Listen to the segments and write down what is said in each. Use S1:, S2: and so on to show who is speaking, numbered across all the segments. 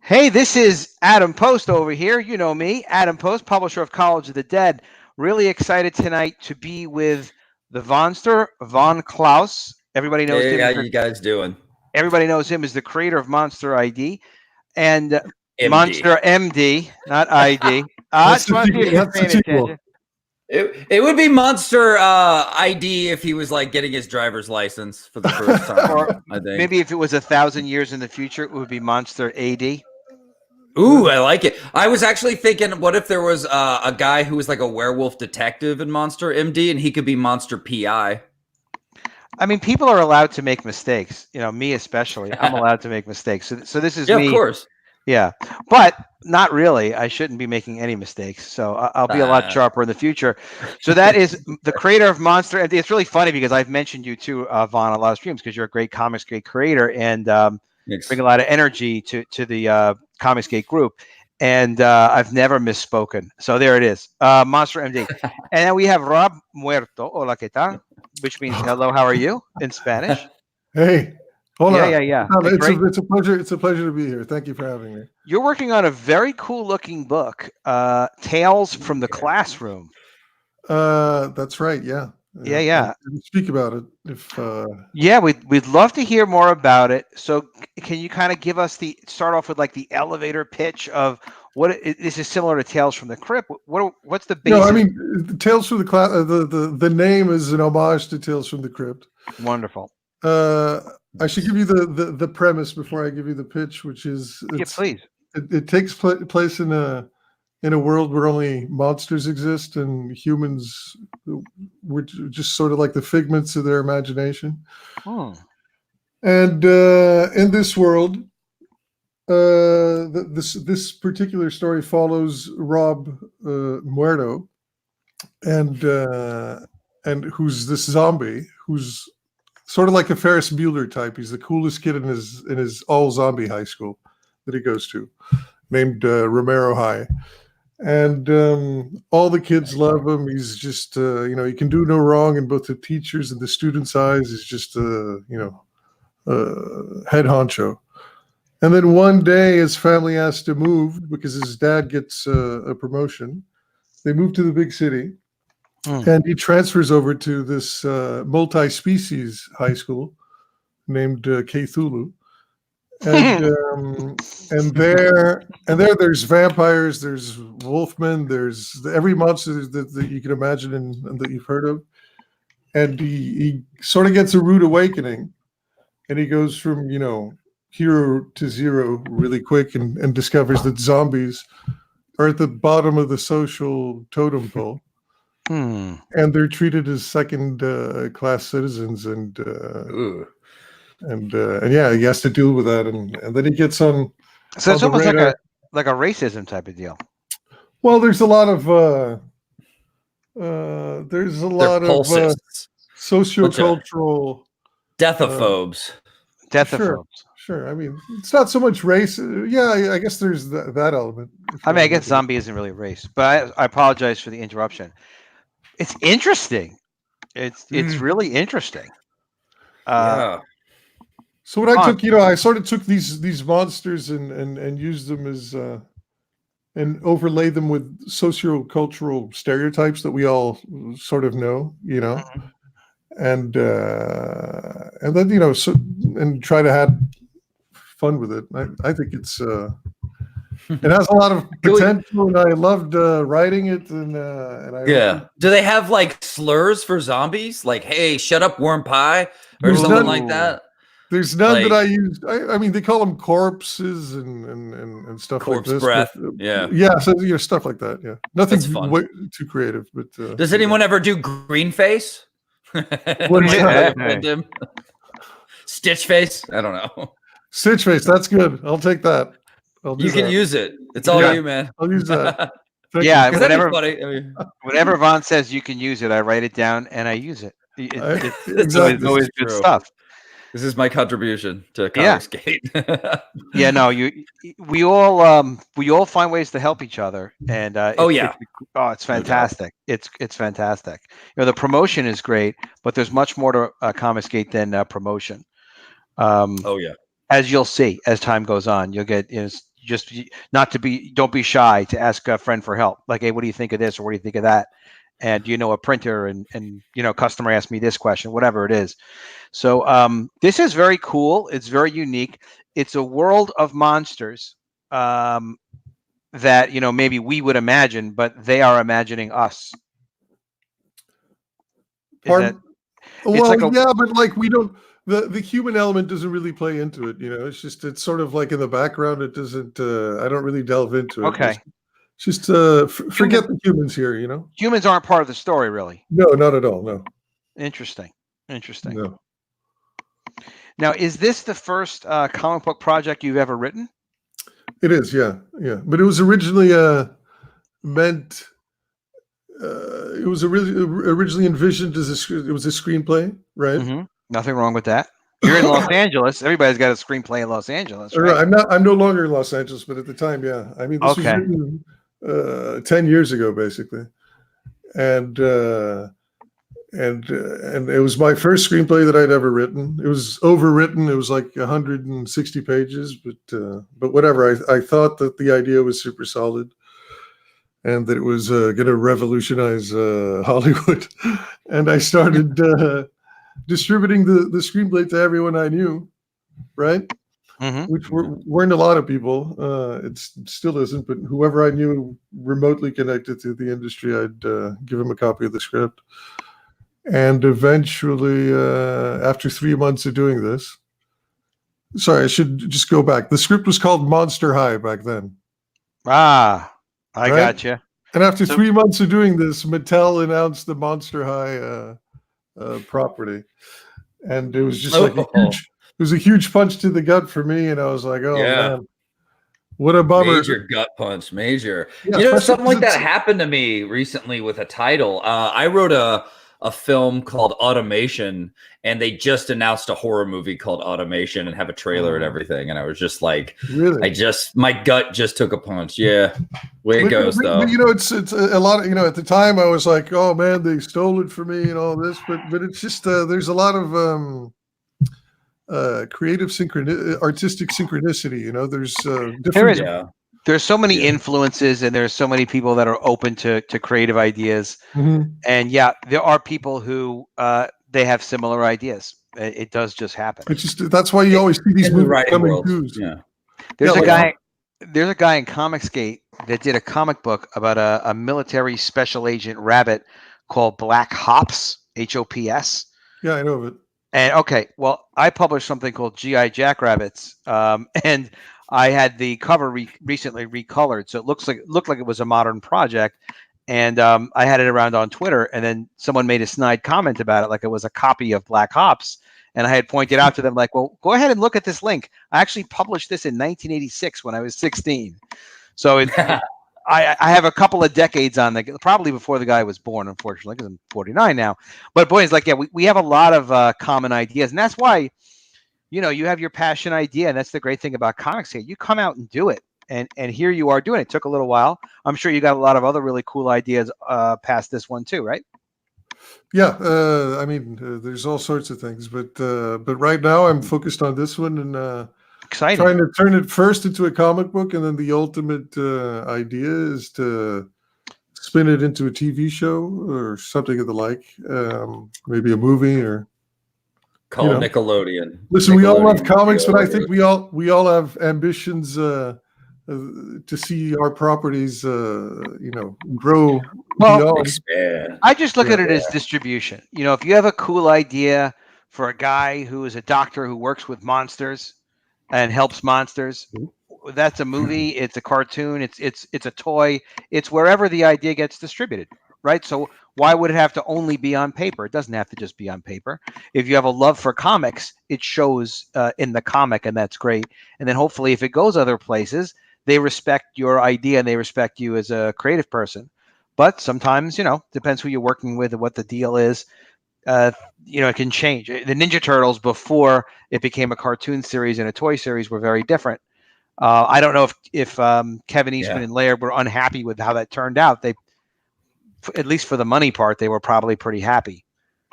S1: Hey, this is Adam Post over here. You know me, Adam Post, publisher of College of the Dead. Really excited tonight to be with the Monster, Von Klaus. Everybody knows
S2: Hey,
S1: him
S2: how
S1: as
S2: you guys doing?
S1: the creator of Monster ID and
S2: MD.
S1: Monster MD, not ID. I
S3: That's
S1: just
S3: the
S1: want to see if
S3: sequel.
S1: you're
S3: That's the
S1: paying
S3: sequel.
S1: attention.
S2: It would be Monster ID if he was like getting his driver's license for the first
S1: Or
S2: time, I think.
S1: maybe if it was 1,000 years in the future, it would be Monster AD.
S2: Ooh, I like it. I was actually thinking, what if there was a guy who was like a werewolf detective in Monster MD and he could be Monster PI?
S1: I mean, people are allowed to make mistakes. You know, me especially. I'm allowed to make mistakes. So this is
S2: Yeah, of
S1: me.
S2: course.
S1: Yeah, but not really. I shouldn't be making any mistakes. So I'll be a lot sharper in the future. So that is the creator of Monster. And it's really funny because I've mentioned you too, Vaughn, on a lot of streams because you're a great Comicsgate creator and bring a lot of energy to the Comicsgate group. And I've never misspoken. So there it is, Monster MD. And then we have Rob Muerto. Hola, ¿qué tal? Which means hello, how are you in Spanish?
S3: Hey, hola.
S1: Yeah.
S3: It's a pleasure. It's a pleasure to be here. Thank you for having me.
S1: You're working on a very cool looking book, Tales from the Classroom.
S3: That's right. Yeah.
S1: Yeah.
S3: Speak about it.
S1: Yeah, we'd love to hear more about it. So can you kind of give us start off with like the elevator pitch of this is similar to Tales from the Crypt. What's the basis?
S3: No, I mean Tales from the Class. The name is an homage to Tales from the Crypt.
S1: Wonderful.
S3: I should give you the premise before I give you the pitch, which is
S1: please.
S3: It takes place in a world where only monsters exist and humans were just sort of like the figments of their imagination. And in this world, this particular story follows Rob Muerto, and who's this zombie who's sort of like a Ferris Bueller type. He's the coolest kid in his all zombie high school that he goes to, named Romero High. And all the kids love him. He's just, he can do no wrong in both the teachers' and the students' eyes. He's just, head honcho. And then one day his family has to move because his dad gets a promotion. They move to the big city. And he transfers over to this multi-species high school named Cthulhu. And there's vampires, there's wolfmen, there's every monster that you can imagine and that you've heard of. And he sort of gets a rude awakening, and he goes from hero to zero really quick, and discovers that zombies are at the bottom of the social totem pole. And they're treated as second class citizens, and yeah, he has to deal with that, and then he gets on.
S1: So it's almost like a racism type of deal.
S3: Well, there's a lot of sociocultural
S2: deathophones.
S3: Sure. I mean, it's not so much race. Yeah, I guess there's that element.
S1: I mean, I guess zombie isn't really race, but I apologize for the interruption. It's interesting. It's really interesting.
S2: Yeah.
S3: So what I took, I sort of took these monsters and used them as and overlaid them with sociocultural stereotypes that we all sort of know, and then and try to have fun with it. I think it's it has a lot of potential, and I loved writing it. And
S2: do they have like slurs for zombies, like "Hey, shut up, worm pie" or something like that?
S3: There's none that I used. I mean, they call them corpses and stuff
S2: corpse
S3: like this.
S2: Breath.
S3: But, so stuff like that. Yeah, nothing too creative. But
S2: does anyone ever do green face? Stitch face? I don't know.
S3: Stitch face. That's good. I'll take that.
S2: You can use it. It's all you, man.
S3: I'll use that.
S1: Whenever Vaughn says you can use it, I write it down and I use it. It's always good stuff.
S2: This is my contribution to Comicsgate.
S1: Yeah, no, we all find ways to help each other, and it's fantastic. It's fantastic. The promotion is great, but there's much more to Comicsgate than promotion. As you'll see as time goes on, you'll get don't be shy to ask a friend for help. Like, hey, what do you think of this, or what do you think of that? And a printer, and customer asked me this question, whatever it is. So this is very cool. It's very unique. It's a world of monsters that maybe we would imagine, but they are imagining us.
S3: Well, yeah, but like we don't. The human element doesn't really play into it. It's sort of like in the background. It doesn't. I don't really delve into it.
S1: Okay.
S3: Just forget the humans here.
S1: Humans aren't part of the story, really.
S3: No, not at all. No.
S1: Interesting.
S3: No.
S1: Now, is this the first comic book project you've ever written?
S3: It is, yeah. But it was originally meant. It was originally envisioned as it was a screenplay, right?
S1: Mm-hmm. Nothing wrong with that. You're in Los Angeles. Everybody's got a screenplay in Los Angeles, right?
S3: I'm no longer in Los Angeles, but at the time, yeah. I mean, this was written 10 years ago, basically, and it was my first screenplay that I'd ever written. It was overwritten. It was like 160 pages, but whatever. I thought that the idea was super solid, and that it was going to revolutionize Hollywood. And I started distributing the screenplay to everyone I knew, right? Mm-hmm. Which weren't a lot of people. It still isn't, but whoever I knew remotely connected to the industry, I'd give him a copy of the script. And eventually, after 3 months of doing this, sorry, I should just go back. The script was called Monster High back then.
S1: I gotcha.
S3: And after 3 months of doing this, Mattel announced the Monster High property, and it was just a huge punch to the gut for me. And I was like, oh man, what a bummer!
S2: Major gut punch, major. Yeah, something like that happened to me recently with a title. I wrote a film called Automation, and they just announced a horror movie called Automation and have a trailer and everything. And I was just like, really? My gut just took a punch. Yeah. Way it goes, though.
S3: It's a lot of, at the time I was like, oh man, they stole it from me and all this, but it's just, there's a lot of creative artistic synchronicity, there's different.
S1: There's so many influences, and there's so many people that are open to creative ideas. Mm-hmm. And there are people who they have similar ideas. It does just happen.
S3: It's just that's why you always see these movies coming through.
S1: Yeah. There's a guy in Comicsgate that did a comic book about a military special agent rabbit called Black Hops, Hops.
S3: Yeah, I know of it.
S1: And I published something called G.I. Jackrabbits, and I had the cover recently recolored, so it looked like it was a modern project. And I had it around on Twitter, and then someone made a snide comment about it, like it was a copy of Black Hops. And I had pointed out to them, like, well, go ahead and look at this link. I actually published this in 1986 when I was 16. So I have a couple of decades on probably before the guy was born, unfortunately, because I'm 49 now. But boy, it's like, we have a lot of common ideas, and that's why, you have your passion idea, and that's the great thing about comics here. You come out and do it, and here you are doing it. It took a little while. I'm sure you got a lot of other really cool ideas past this one too, right?
S3: Yeah, I mean, there's all sorts of things, but right now I'm focused on this one, and
S1: exciting.
S3: Trying to turn it first into a comic book, and then the ultimate idea is to spin it into a TV show or something of the like, maybe a movie or.
S2: Call Nickelodeon.
S3: Listen, we all love comics, but I think we all have ambitions to see our properties, grow.
S1: Well, expand. I just look at it as distribution. If you have a cool idea for a guy who is a doctor who works with monsters and helps monsters, that's a movie. It's a cartoon. It's a toy. It's wherever the idea gets distributed, right? So why would it have to only be on paper? It doesn't have to just be on paper. If you have a love for comics, it shows in the comic, and that's great. And then hopefully if it goes other places, they respect your idea and they respect you as a creative person. But sometimes, depends who you're working with and what the deal is. It can change. The Ninja Turtles, before it became a cartoon series and a toy series, were very different. I don't know if Kevin Eastman and Laird were unhappy with how that turned out. They, at least for the money part, they were probably pretty happy.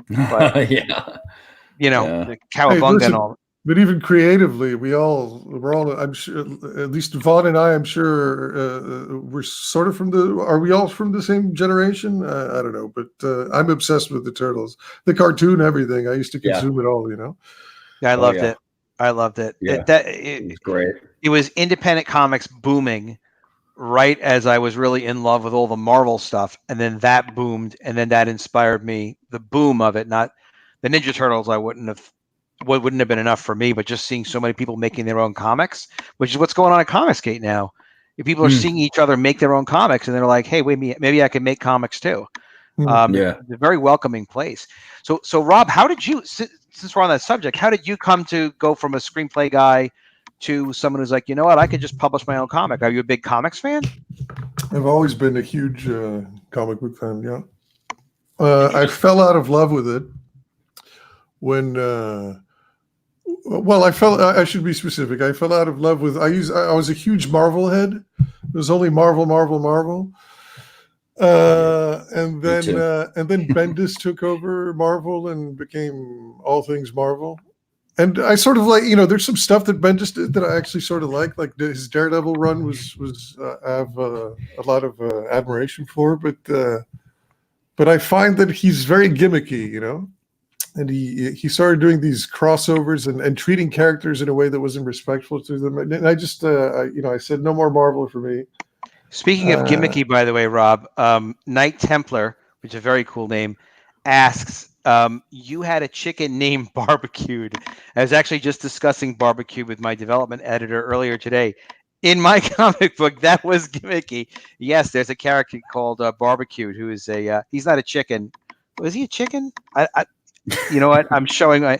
S1: But, the Cowabunga and all.
S3: But even creatively, we're all, I'm sure, at least Vaughn and I, I'm sure we're sort of are we all from the same generation? I don't know, but I'm obsessed with the Turtles, the cartoon, everything. I used to consume it all,
S1: Yeah, I loved it. I loved it.
S2: Yeah,
S1: It
S2: was great.
S1: It was independent comics booming right as I was really in love with all the Marvel stuff, and then that boomed, and then that inspired me. The boom of it, not the Ninja Turtles. Wouldn't have been enough for me, but just seeing so many people making their own comics, which is what's going on at Comicsgate now. If people are seeing each other make their own comics, and they're like, "Hey, wait, maybe I can make comics too." It's a very welcoming place. So Rob, how did you, since we're on that subject, how did you come to go from a screenplay guy to someone who's like, you know what, I could just publish my own comic? Are you a big comics fan?
S3: I've always been a huge comic book fan. Yeah, I fell out of love with it when. Well, I should be specific. I fell out of love with. I was a huge Marvel head. It was only Marvel. And then Bendis took over Marvel and became all things Marvel. And I sort of like, there's some stuff that Bendis did that I actually sort of like his Daredevil run was I have a lot of admiration for, but I find that he's very gimmicky, and he started doing these crossovers and treating characters in a way that wasn't respectful to them. And I just, I said, no more Marvel for me.
S1: Speaking of gimmicky, by the way, Rob, Knight Templar, which is a very cool name, asks, you had a chicken named Barbecued. I was actually just discussing Barbecue with my development editor earlier today. In my comic book, that was gimmicky. Yes, there's a character called Barbecued who is he's not a chicken. Was he a chicken? You know what? I'm showing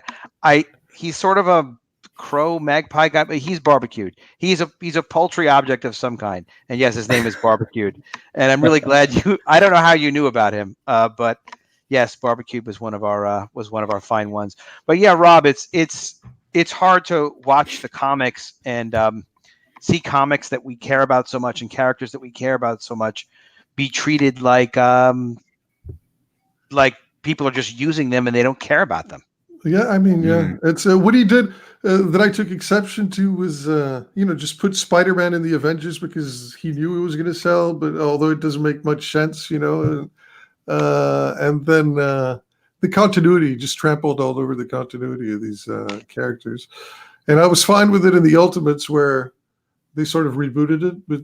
S1: he's sort of a crow magpie guy, but he's barbecued. He's a poultry object of some kind. And yes, his name is Barbecued. And I'm really glad I don't know how you knew about him, but yes, Barbecued was one of our fine ones. But yeah, Rob, it's hard to watch the comics and see comics that we care about so much and characters that we care about so much be treated like people are just using them and they don't care about them.
S3: Yeah, I mean, yeah, it's what he did that I took exception to was, just put Spider-Man in the Avengers because he knew it was going to sell, but although it doesn't make much sense, and then the continuity, just trampled all over the continuity of these characters. And I was fine with it in the Ultimates where they sort of rebooted it, but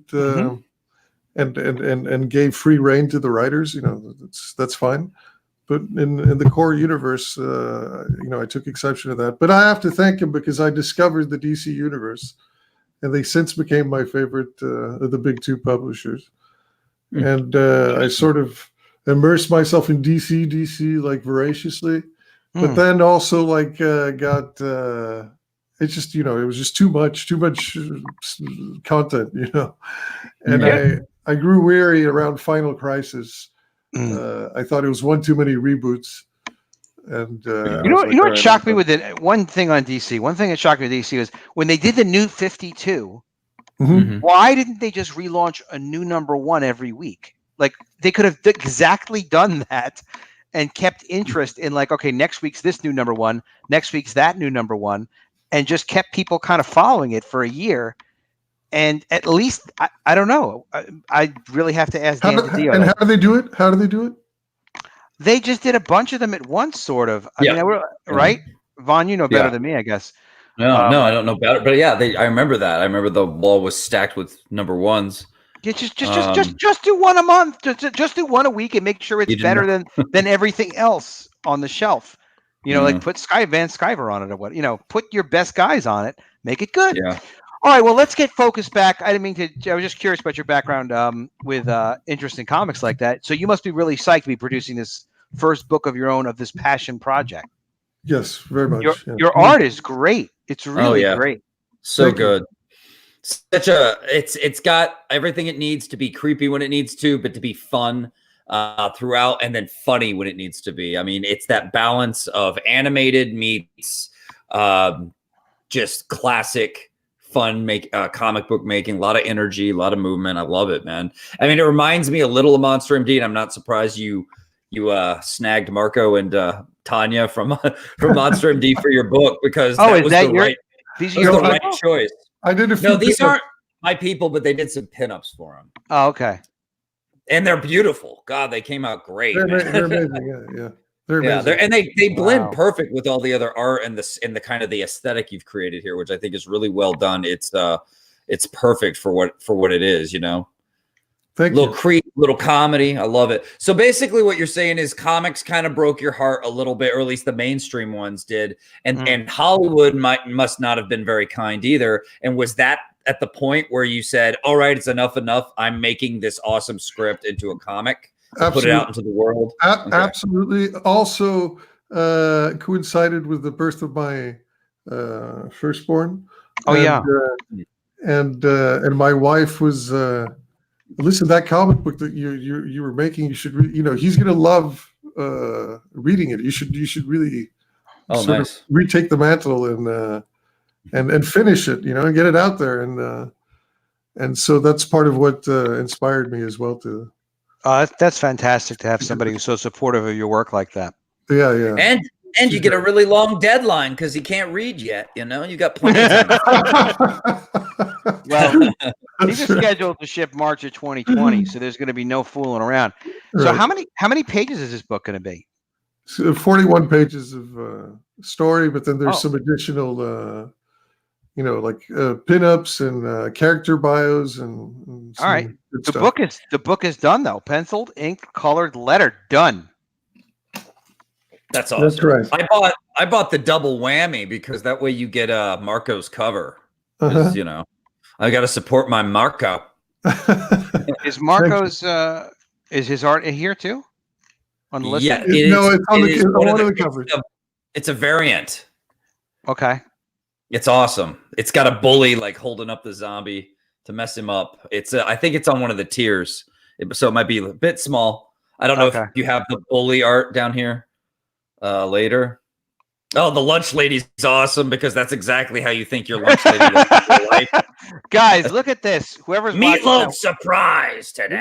S3: and gave free reign to the writers, that's fine. But in the core universe, I took exception to that. But I have to thank him because I discovered the DC universe, and they since became my favorite of the big two publishers. And I sort of immersed myself in DC like voraciously, but then also like got it's just it was just too much content, and I grew weary around Final Crisis. I thought it was one too many reboots, and
S1: what shocked me with it. One thing that shocked me with DC was when they did the New 52. Why didn't they just relaunch a new #1 every week? Like they could have exactly done that and kept interest in like, okay, next week's this new #1, next week's that new #1, and just kept people kind of following it for a year. And at least I don't know. I really have to ask Dan DiDio.
S3: And how do they do it?
S1: They just did a bunch of them at once, sort of. I mean, right? Vaughn, you know better than me, I guess.
S2: No, I don't know better. But yeah, I remember that. I remember the wall was stacked with #1s.
S1: Yeah, just do one a month. Just do one a week and make sure it's better than everything else on the shelf. Like put Van Sciver on it or what. Put your best guys on it. Make it good.
S2: Yeah.
S1: All right, well, let's get focused back. I didn't mean to. I was just curious about your background with interest in comics like that. So you must be really psyched to be producing this first book of your own of this passion project.
S3: Yes, very much.
S1: Your art is great. It's really great.
S2: So good. It's got everything it needs to be creepy when it needs to, but to be fun throughout, and then funny when it needs to be. I mean, it's that balance of animated meets just classic fun comic book making, a lot of energy, a lot of movement. I love it, man. I mean, it reminds me a little of Monster MD, and I'm not surprised you you snagged Marco and Tanya from Monster MD for your book, because that was the right choice.
S3: I did a few.
S2: No, these aren't my people, but they did some pinups for them.
S1: Oh, okay.
S2: And they're beautiful. God, they came out great.
S3: They're amazing. Yeah. They're amazing.
S2: And they blend perfect with all the other art and the kind of the aesthetic you've created here, which I think is really well done. It's perfect for what it is, you know. Little creep, little comedy. I love it. So basically what you're saying is comics kind of broke your heart a little bit, or at least the mainstream ones did. And Hollywood must not have been very kind either. And was that at the point where you said, all right, it's enough. I'm making this awesome script into a comic, put it out into the world? Okay.
S3: Absolutely. Also coincided with the birth of my firstborn. And my wife was, listen, that comic book that you were making, you should he's gonna love reading it. You should really retake the mantle and finish it, and get it out there, and so that's part of what inspired me as well to.
S1: That's fantastic to have somebody who's so supportive of your work like that.
S3: Yeah.
S2: And you get a really long deadline because he can't read yet. You got plenty of time.
S1: Well, these are scheduled to ship March of 2020, so there's going to be no fooling around. So how many pages is this book going to be?
S3: So 41 pages of story, but then there's some additional, like pinups and character bios and
S1: all right. The book is done though. Penciled, ink, colored, lettered, done.
S2: That's awesome.
S3: That's right.
S2: I bought the double whammy because that way you get Marco's cover. I got to support my Marco.
S1: Is Marco's is his art in here too? On the list?
S3: Yeah, it's on one of the covers.
S2: It's a variant.
S1: Okay.
S2: It's awesome. It's got a bully like holding up the zombie to mess him up. I think it's on one of the tiers, so it might be a bit small. I don't know if you have the bully art down here later. Oh, the lunch lady's awesome because that's exactly how you think your lunch lady looks in your life.
S1: Guys, look at this. Whoever's
S2: meatloaf surprise today.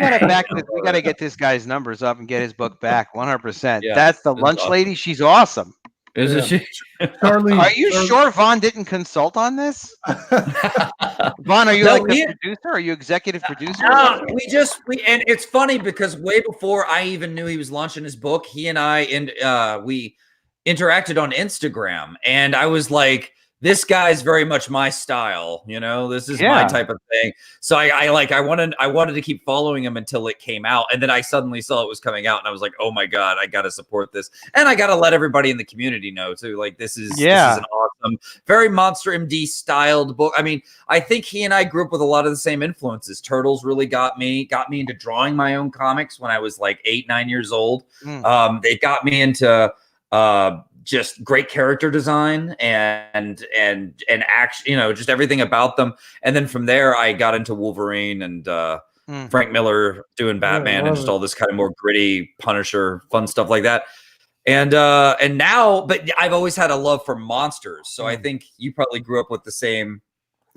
S1: We gotta get this guy's numbers up and get his book back 100%. That's the lunch lady. She's awesome.
S2: Isn't she?
S3: Charlie,
S1: are you sure Vaughn didn't consult on this? Vaughn, are you the producer? Are you executive producer?
S2: No, and it's funny because way before I even knew he was launching his book, he and I we interacted on Instagram, and I was like, this guy's very much my style, this is my type of thing. So I wanted to keep following him until it came out. And then I suddenly saw it was coming out and I was like, oh my God, I got to support this. And I got to let everybody in the community know too. Like, this is an awesome, very Monster MD styled book. I mean, I think he and I grew up with a lot of the same influences. Turtles really got me into drawing my own comics when I was like 8-9 years old. They got me into, just great character design and action, just everything about them. And then from there, I got into Wolverine and Frank Miller doing Batman and just all this kind of more gritty Punisher, fun stuff like that. And now, but I've always had a love for monsters. So I think you probably grew up with the same.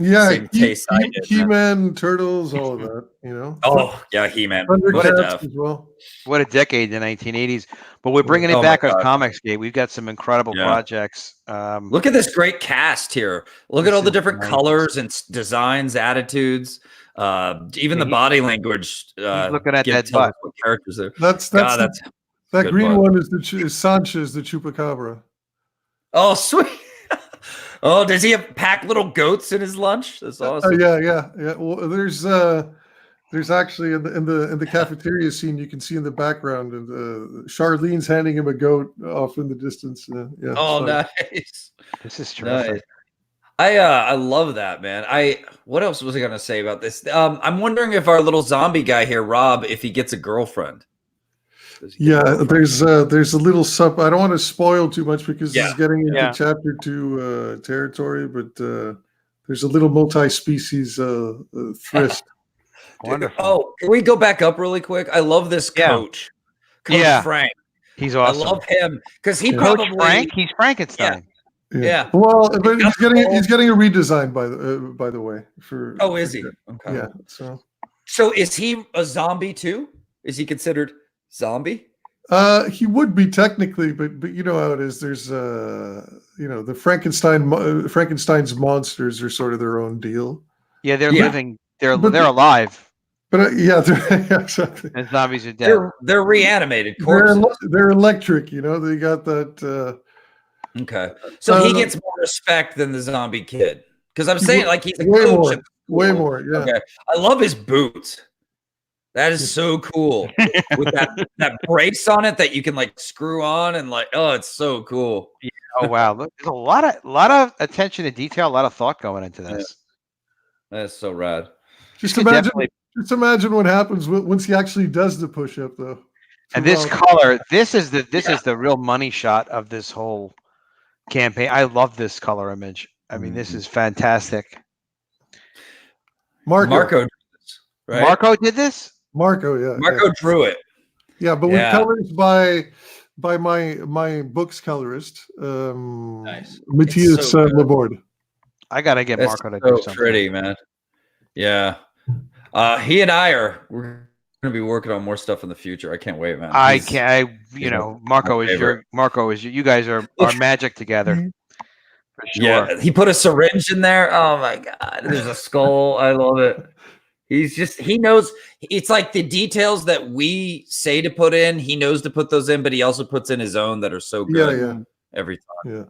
S2: Same taste I did.
S3: He-Man, Turtles, all of that,
S2: Oh, yeah, He-Man.
S1: What a decade, the 1980s. But we're bringing it back on Comicsgate. We've got some incredible projects.
S2: Look at this great cast here. Look at all the different colors and designs, attitudes, even the body language.
S1: Looking at that butt.
S2: What characters there.
S3: That green one is Sanchez, the Chupacabra.
S2: Oh, sweet. Oh, does he have packed little goats in his lunch? That's awesome.
S3: Yeah. Well, there's actually in the cafeteria scene, you can see in the background, and Charlene's handing him a goat off in the distance.
S2: Nice.
S1: This is terrific.
S2: Nice. I love that, man. What else was I gonna say about this? I'm wondering if our little zombie guy here, Rob, if he gets a girlfriend.
S3: There's a little sub. I don't want to spoil too much because he's getting into chapter 2 territory, but there's a little multi-species thrust.
S1: Wonderful.
S2: Oh, can we go back up really quick? I love this coach. Coach Frank.
S1: He's awesome.
S2: I love him because he
S1: Coach Frank. He's Frankenstein.
S3: Yeah. Well, but he's getting a redesign by the way.
S2: Is he? Okay.
S3: Yeah.
S2: So is he a zombie too? Is he considered zombie?
S3: He would be technically, but you know how it is. There's the Frankenstein's monsters are sort of their own deal.
S1: Yeah, they're living. They're alive.
S3: But yeah, exactly.
S1: And zombies are dead.
S2: They're reanimated corpses.
S3: They're electric. They got that.
S2: Okay, so he gets more respect than the zombie kid, because I'm saying like he's a coach.
S3: Way more. Yeah.
S2: Okay, I love his boots. That is so cool with that brace on it that you can like screw on and like, oh, it's so cool.
S1: Yeah. Oh wow, look, there's a lot of attention to detail, a lot of thought going into this.
S2: Yeah. That's so rad.
S3: Just imagine what happens once he actually does the push-up, though.
S1: And this color, this is the real money shot of this whole campaign. I love this color image. I mean, this is fantastic.
S2: Marco did this, right?
S1: Marco did this?
S3: Marco, yeah.
S2: Marco drew it.
S3: Yeah, but with colors by my book's colorist,
S2: nice.
S3: Matthias Laborde.
S1: I gotta get Marco to do something.
S2: Pretty, man. Yeah. He and we're gonna be working on more stuff in the future. I can't wait, man.
S1: Marco is you guys are magic together. For sure.
S2: Yeah, he put a syringe in there. Oh my god, there's a skull. I love it. He knows. It's like the details that we say to put in, he knows to put those in, but he also puts in his own that are so good every time.
S3: Yeah.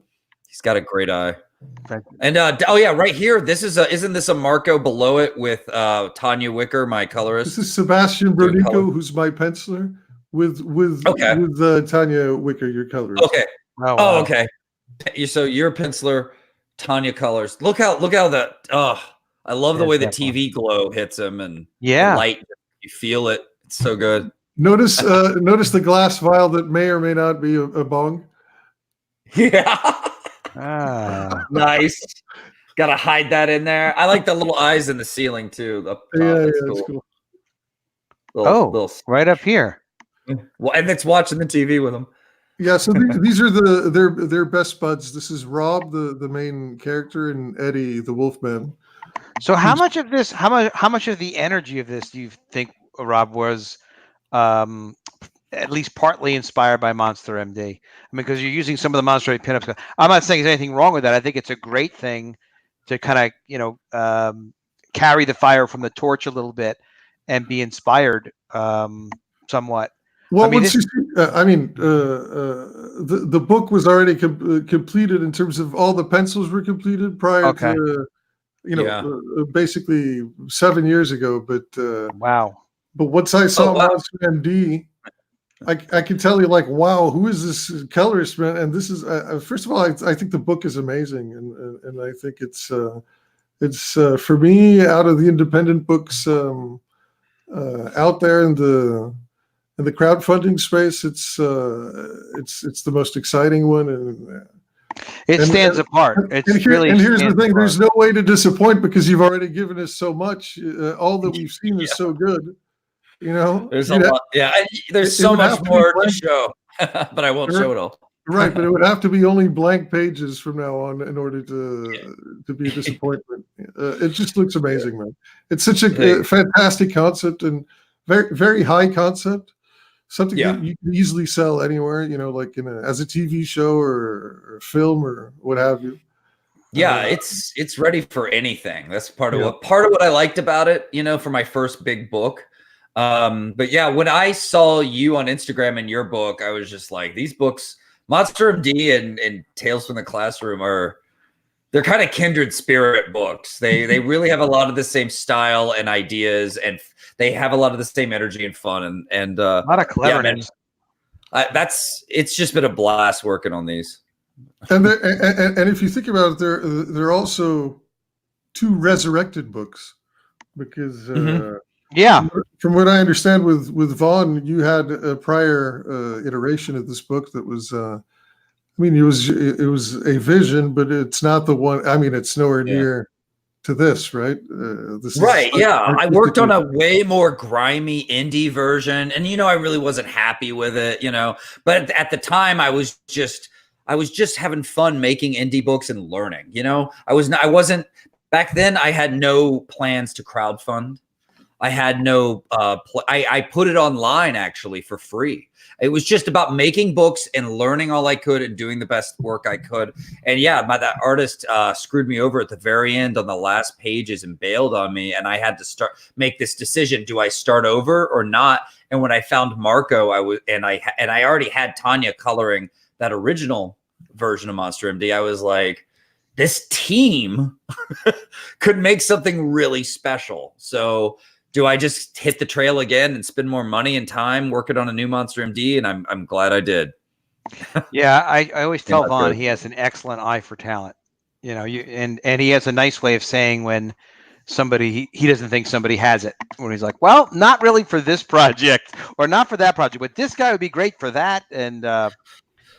S2: He's got a great eye. And right here, isn't this a Marco below it with Tanya Wicker, my colorist?
S3: This is Sebastian Brodico, who's my penciler, with Tanya Wicker, your colorist.
S2: Okay.
S1: Oh, wow.
S2: Okay. So you're a penciler, Tanya colors. Look how that. Oh, I love the way the TV glow hits him and the light. You feel it. It's so good.
S3: Notice the glass vial that may or may not be a bong.
S2: Yeah. Nice. Gotta hide that in there. I like the little eyes in the ceiling too. That's cool. Little,
S1: right up here.
S2: Well, and it's watching the TV with him.
S3: Yeah, so these are their best buds. This is Rob, the main character, and Eddie, the Wolfman.
S1: So how much of the energy of this do you think, Rob, was at least partly inspired by Monster MD? I mean, because you're using some of the Monster MD pinups. I'm not saying there's anything wrong with that. I think it's a great thing to kind of, carry the fire from the torch a little bit and be inspired somewhat.
S3: Well, the book was already completed in terms of all the pencils were completed prior to, basically 7 years ago. But
S1: wow.
S3: But once I saw Monster MD, I can tell you, like, wow, who is this colorist, man? And this is first of all, I think the book is amazing, and I think it's for me, out of the independent books out there in the crowdfunding space, it's the most exciting one, and
S1: it stands apart.
S3: Here's the thing: there's no way to disappoint because you've already given us so much. All that we've seen is so good.
S2: There's a lot. Yeah, there's so much more to show, but I won't show it all.
S3: Right, but it would have to be only blank pages from now on in order to be a disappointment. It just looks amazing, man. It's such a fantastic concept and very, very high concept. Something that you can easily sell anywhere, like as a TV show or a film or what have you.
S2: Yeah, it's ready for anything. That's part of what I liked about it, for my first big book. But yeah, when I saw you on Instagram and your book, I was just like, these books, Monster MD and Tales from the Classroom, they're kind of kindred spirit books. They really have a lot of the same style and ideas, and they have a lot of the same energy and fun and
S1: a lot of cleverness.
S2: It's just been a blast working on these.
S3: And if you think about it, they're also two resurrected books because from what I understand with Vaughn, you had a prior iteration of this book that was. It was a vision, but it's not the one. I mean, it's nowhere near to this, right?
S2: I worked on a way more grimy indie version, and I really wasn't happy with it, But at the time, I was just having fun making indie books and learning. I wasn't back then. I had no plans to crowdfund. I had no, I put it online actually for free. It was just about making books and learning all I could and doing the best work I could. And yeah, that artist screwed me over at the very end on the last pages and bailed on me. And I had to make this decision. Do I start over or not? And when I found Marco, I already had Tanya coloring that original version of Monster MD. I was like, this team could make something really special. So do I just hit the trail again and spend more money and time working on a new Monster MD? And I'm glad I did.
S1: Yeah, I always tell Vaughn he has an excellent eye for talent. You know, and he has a nice way of saying when somebody he doesn't think somebody has it. When he's like, well, not really for this project or not for that project, but this guy would be great for that. And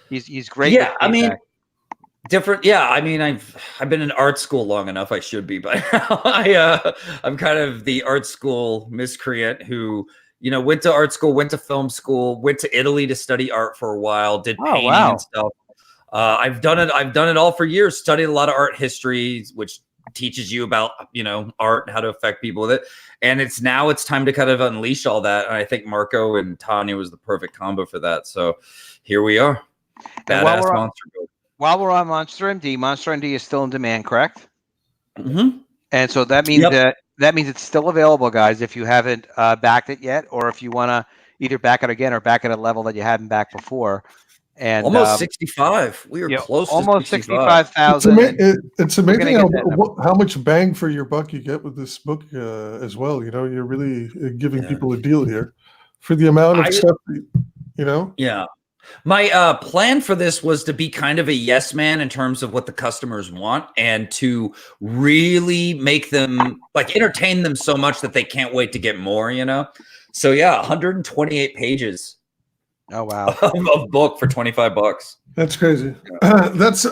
S1: he's great.
S2: Yeah, I mean, different. Yeah, I mean, I've been in art school long enough. I should be by now. I'm kind of the art school miscreant who, you know, went to art school, went to film school, went to Italy to study art for a while, did painting and stuff. I've done it all for years. Studied a lot of art history, which teaches you about, you know, art and how to affect people with it. And it's time to kind of unleash all that. And I think Marco and Tanya was the perfect combo for that. So here we are. Badass monster.
S1: While we're on Monster MD is still in demand, correct?
S2: Mm-hmm.
S1: And so that means that means it's still available, guys, if you haven't backed it yet, or if you want to either back it again or back at a level that you hadn't backed before. And
S2: almost 65. We were close to
S1: almost 65,000.
S3: It's amazing how much bang for your buck you get with this book as well. You know, you're really giving people a deal here for the amount of stuff, you know?
S2: Yeah. My plan for this was to be kind of a yes man in terms of what the customers want and to really make them like entertain them so much that they can't wait to get more, you know? So yeah, 128 pages.
S1: Oh, wow.
S2: Of book for $25.
S3: That's crazy. That's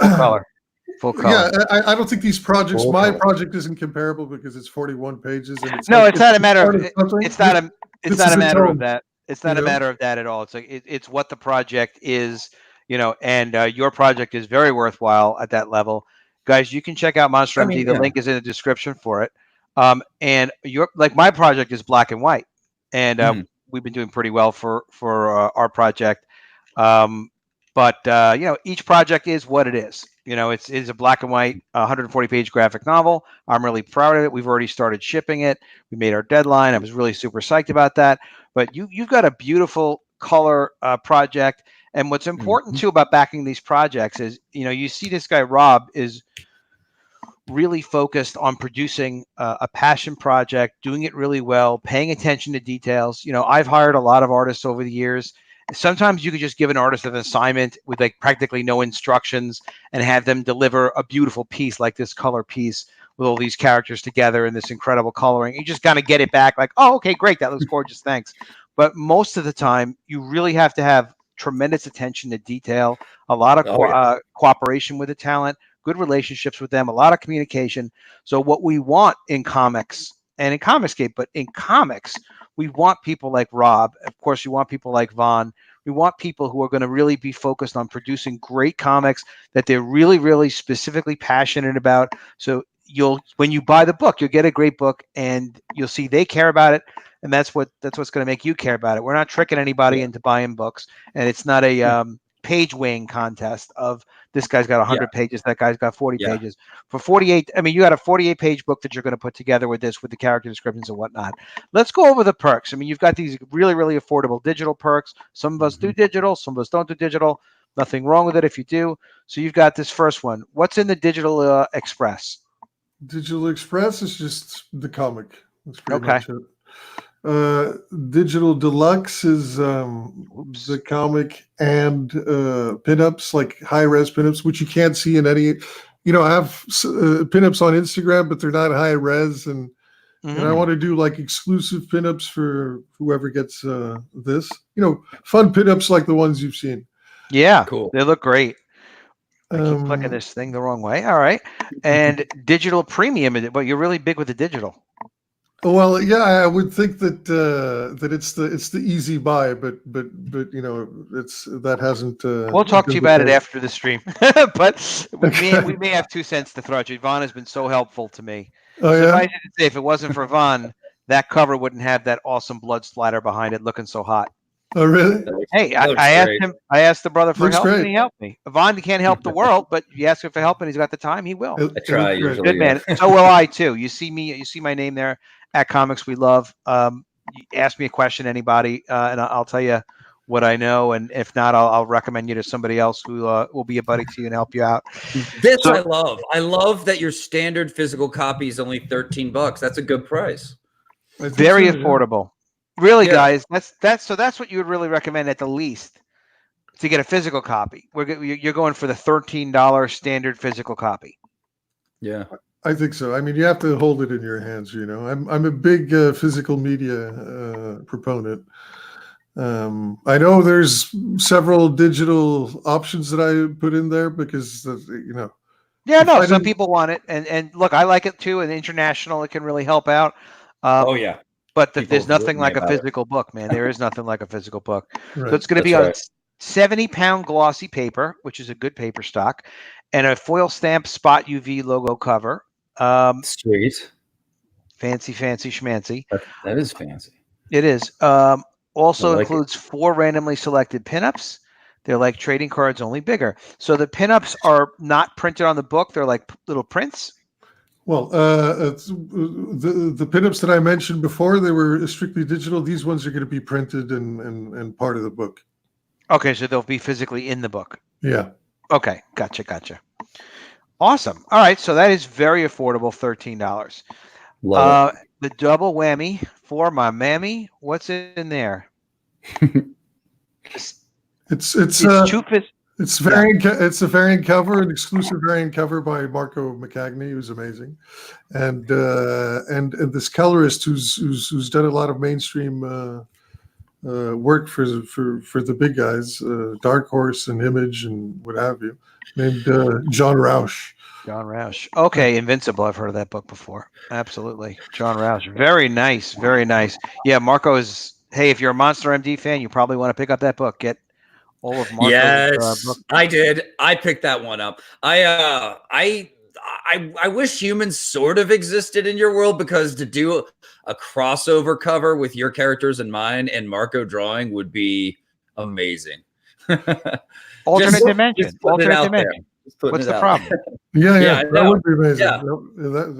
S1: full color.
S3: Yeah, I don't think these projects, my project isn't comparable because it's 41 pages. And
S1: it's not a matter of, it's not a matter of that. It's not a matter of that at all. It's like it's what the project is, you know, and your project is very worthwhile at that level. Guys, you can check out Monster MD. The link is in the description for it. And my project is black and white, and we've been doing pretty well for our project. But you know, each project is what it is. You know, it's a black and white 140-page graphic novel. I'm really proud of it. We've already started shipping it. We made our deadline. I was really super psyched about that. But you've got a beautiful color project. And what's important too about backing these projects is, you know, you see this guy Rob is really focused on producing a passion project, doing it really well, paying attention to details. You know, I've hired a lot of artists over the years. Sometimes you could just give an artist an assignment with like practically no instructions and have them deliver a beautiful piece like this color piece with all these characters together and this incredible coloring. You just kind of get it back like, oh, okay, great. That looks gorgeous. Thanks. But most of the time, you really have to have tremendous attention to detail, a lot of cooperation with the talent, good relationships with them, a lot of communication. So what we want in comics and in Comicscape, but in comics, we want people like Rob. Of course, we want people like Vaughn. We want people who are going to really be focused on producing great comics that they're really, really specifically passionate about. So when you buy the book, you'll get a great book and you'll see they care about it. And that's what's going to make you care about it. We're not tricking anybody into buying books, and it's not a page weighing contest of this guy's got 100 pages, that guy's got 40 pages. For 48, I mean, you got a 48-page book that you're going to put together with this, with the character descriptions and whatnot. Let's go over the perks. I mean, you've got these really, really affordable digital perks. Some of us do digital, some of us don't do digital. Nothing wrong with it if you do. So you've got this first one. What's in the Digital Express?
S3: Digital Express is just the comic. That's pretty much it. Digital Deluxe is the comic and pinups, like high-res pinups, which you can't see in any. You know, I have pinups on Instagram, but they're not high-res, and I want to do like exclusive pinups for whoever gets this. You know, fun pinups like the ones you've seen.
S1: Yeah, cool. They look great. I keep clicking this thing the wrong way. All right, and digital premium, but you're really big with the digital.
S3: Well, yeah, I would think that that it's the easy buy, but you know, that hasn't.
S1: We'll talk to you about it after the stream, but we may have 2 cents to throw at you. Vaughn has been so helpful to me.
S3: Oh, yeah?
S1: I didn't say if it wasn't for Vaughn, that cover wouldn't have that awesome blood splatter behind it looking so hot.
S3: Oh, really?
S1: Hey, I asked the brother for
S3: Looks
S1: help,
S3: great.
S1: and he helped me. Vaughn can't help the world, but you ask him for help, and he's got the time, he will.
S2: I try
S3: looks great.
S2: usually.
S1: Good man. So will I too. You see my name there at Comics We Love. You ask me a question, anybody, and I'll tell you what I know, and if not, I'll recommend you to somebody else who will be a buddy to you and help you out.
S2: This I love. I love that your standard physical copy is only $13. That's a good price.
S1: Very affordable. Really,
S2: Yeah.
S1: guys. That's what you would really recommend at the least to get a physical copy. You're going for the $13 standard physical copy.
S2: Yeah.
S3: I think so. I mean, you have to hold it in your hands. You know, I'm a big physical media proponent. I know there's several digital options that I put in there because you know.
S1: Yeah, no, some people want it, and look, I like it too. And international, it can really help out.
S2: Oh yeah,
S1: but there's nothing like a physical book, man. There is nothing like a physical book.
S3: Right.
S1: So it's going to be on 70-pound glossy paper, which is a good paper stock, and a foil stamp spot UV logo cover.
S2: Sweet.
S1: Fancy schmancy.
S2: That is fancy.
S1: It is. Also includes 4 randomly selected pinups. They're like trading cards, only bigger. So the pinups are not printed on the book. They're like little prints.
S3: Well, the pinups that I mentioned before, they were strictly digital. These ones are going to be printed and part of the book.
S1: Okay, so they'll be physically in the book.
S3: Yeah.
S1: Okay, gotcha. Awesome. All right, so that is very affordable, $13.
S2: Love it.
S1: The double whammy for my mammy. What's in there?
S3: It's a variant cover, an exclusive variant cover by Marco McCagney, who's amazing, and this colorist who's done a lot of mainstream work for the big guys, Dark Horse and Image and what have you, named John Rausch.
S1: John Rausch. Okay, Invincible. I've heard of that book before. Absolutely, John Rausch. Very nice. Yeah, Marco is. Hey, if you're a Monster MD fan, you probably want to pick up that book. Get all of Marco's book.
S2: I did. I picked that one up. I wish humans sort of existed in your world, because to do a crossover cover with your characters and mine and Marco drawing would be amazing.
S1: Alternate dimension. What's the problem?
S3: Yeah, that would be amazing. Yeah.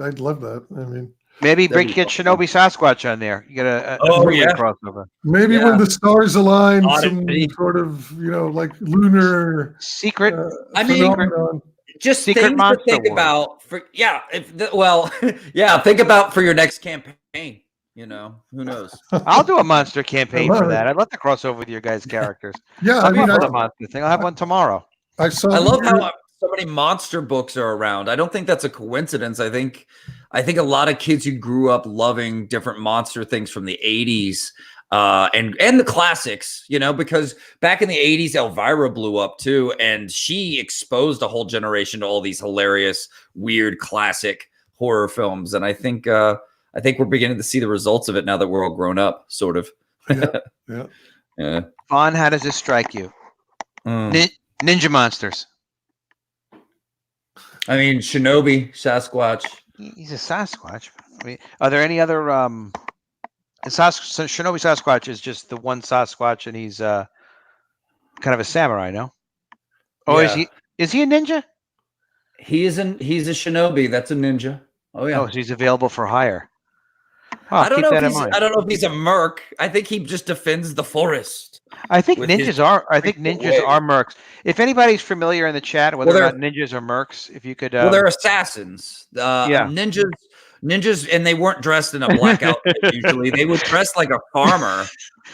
S3: I'd love that. I mean,
S1: maybe get Shinobi Sasquatch on there. You get a crossover.
S3: Maybe when the stars align, some sort of, like lunar
S1: secret.
S2: Just
S1: secret
S2: things to think about think about for your next campaign. Who knows?
S1: I'll do a monster campaign for that. I'd love to cross over with your guys' characters.
S3: Yeah,
S1: I'll the monster thing. I'll have one tomorrow.
S3: I
S2: love how so many monster books are around. I don't think that's a coincidence. I think a lot of kids who grew up loving different monster things from the 80s and the classics, because back in the 80s, Elvira blew up too, and she exposed a whole generation to all these hilarious, weird, classic horror films. And I think we're beginning to see the results of it now that we're all grown up, sort of.
S3: Yeah.
S1: Vaughn, how does this strike you? Ninja monsters.
S2: I mean, Shinobi, Sasquatch.
S1: He's a Sasquatch. I mean, are there any other? Shinobi Sasquatch is just the one Sasquatch, and he's kind of a samurai, no? Oh, yeah. Is he a ninja?
S2: He's a Shinobi. That's a ninja. Oh yeah.
S1: Oh, so he's available for hire. Oh,
S2: I don't know if he's a merc. I think he just defends the forest.
S1: I think ninjas are mercs. If anybody's familiar in the chat, whether or not ninjas are mercs, if you could.
S2: They're assassins. Ninjas, and they weren't dressed in a black outfit. Usually, they would dress like a farmer,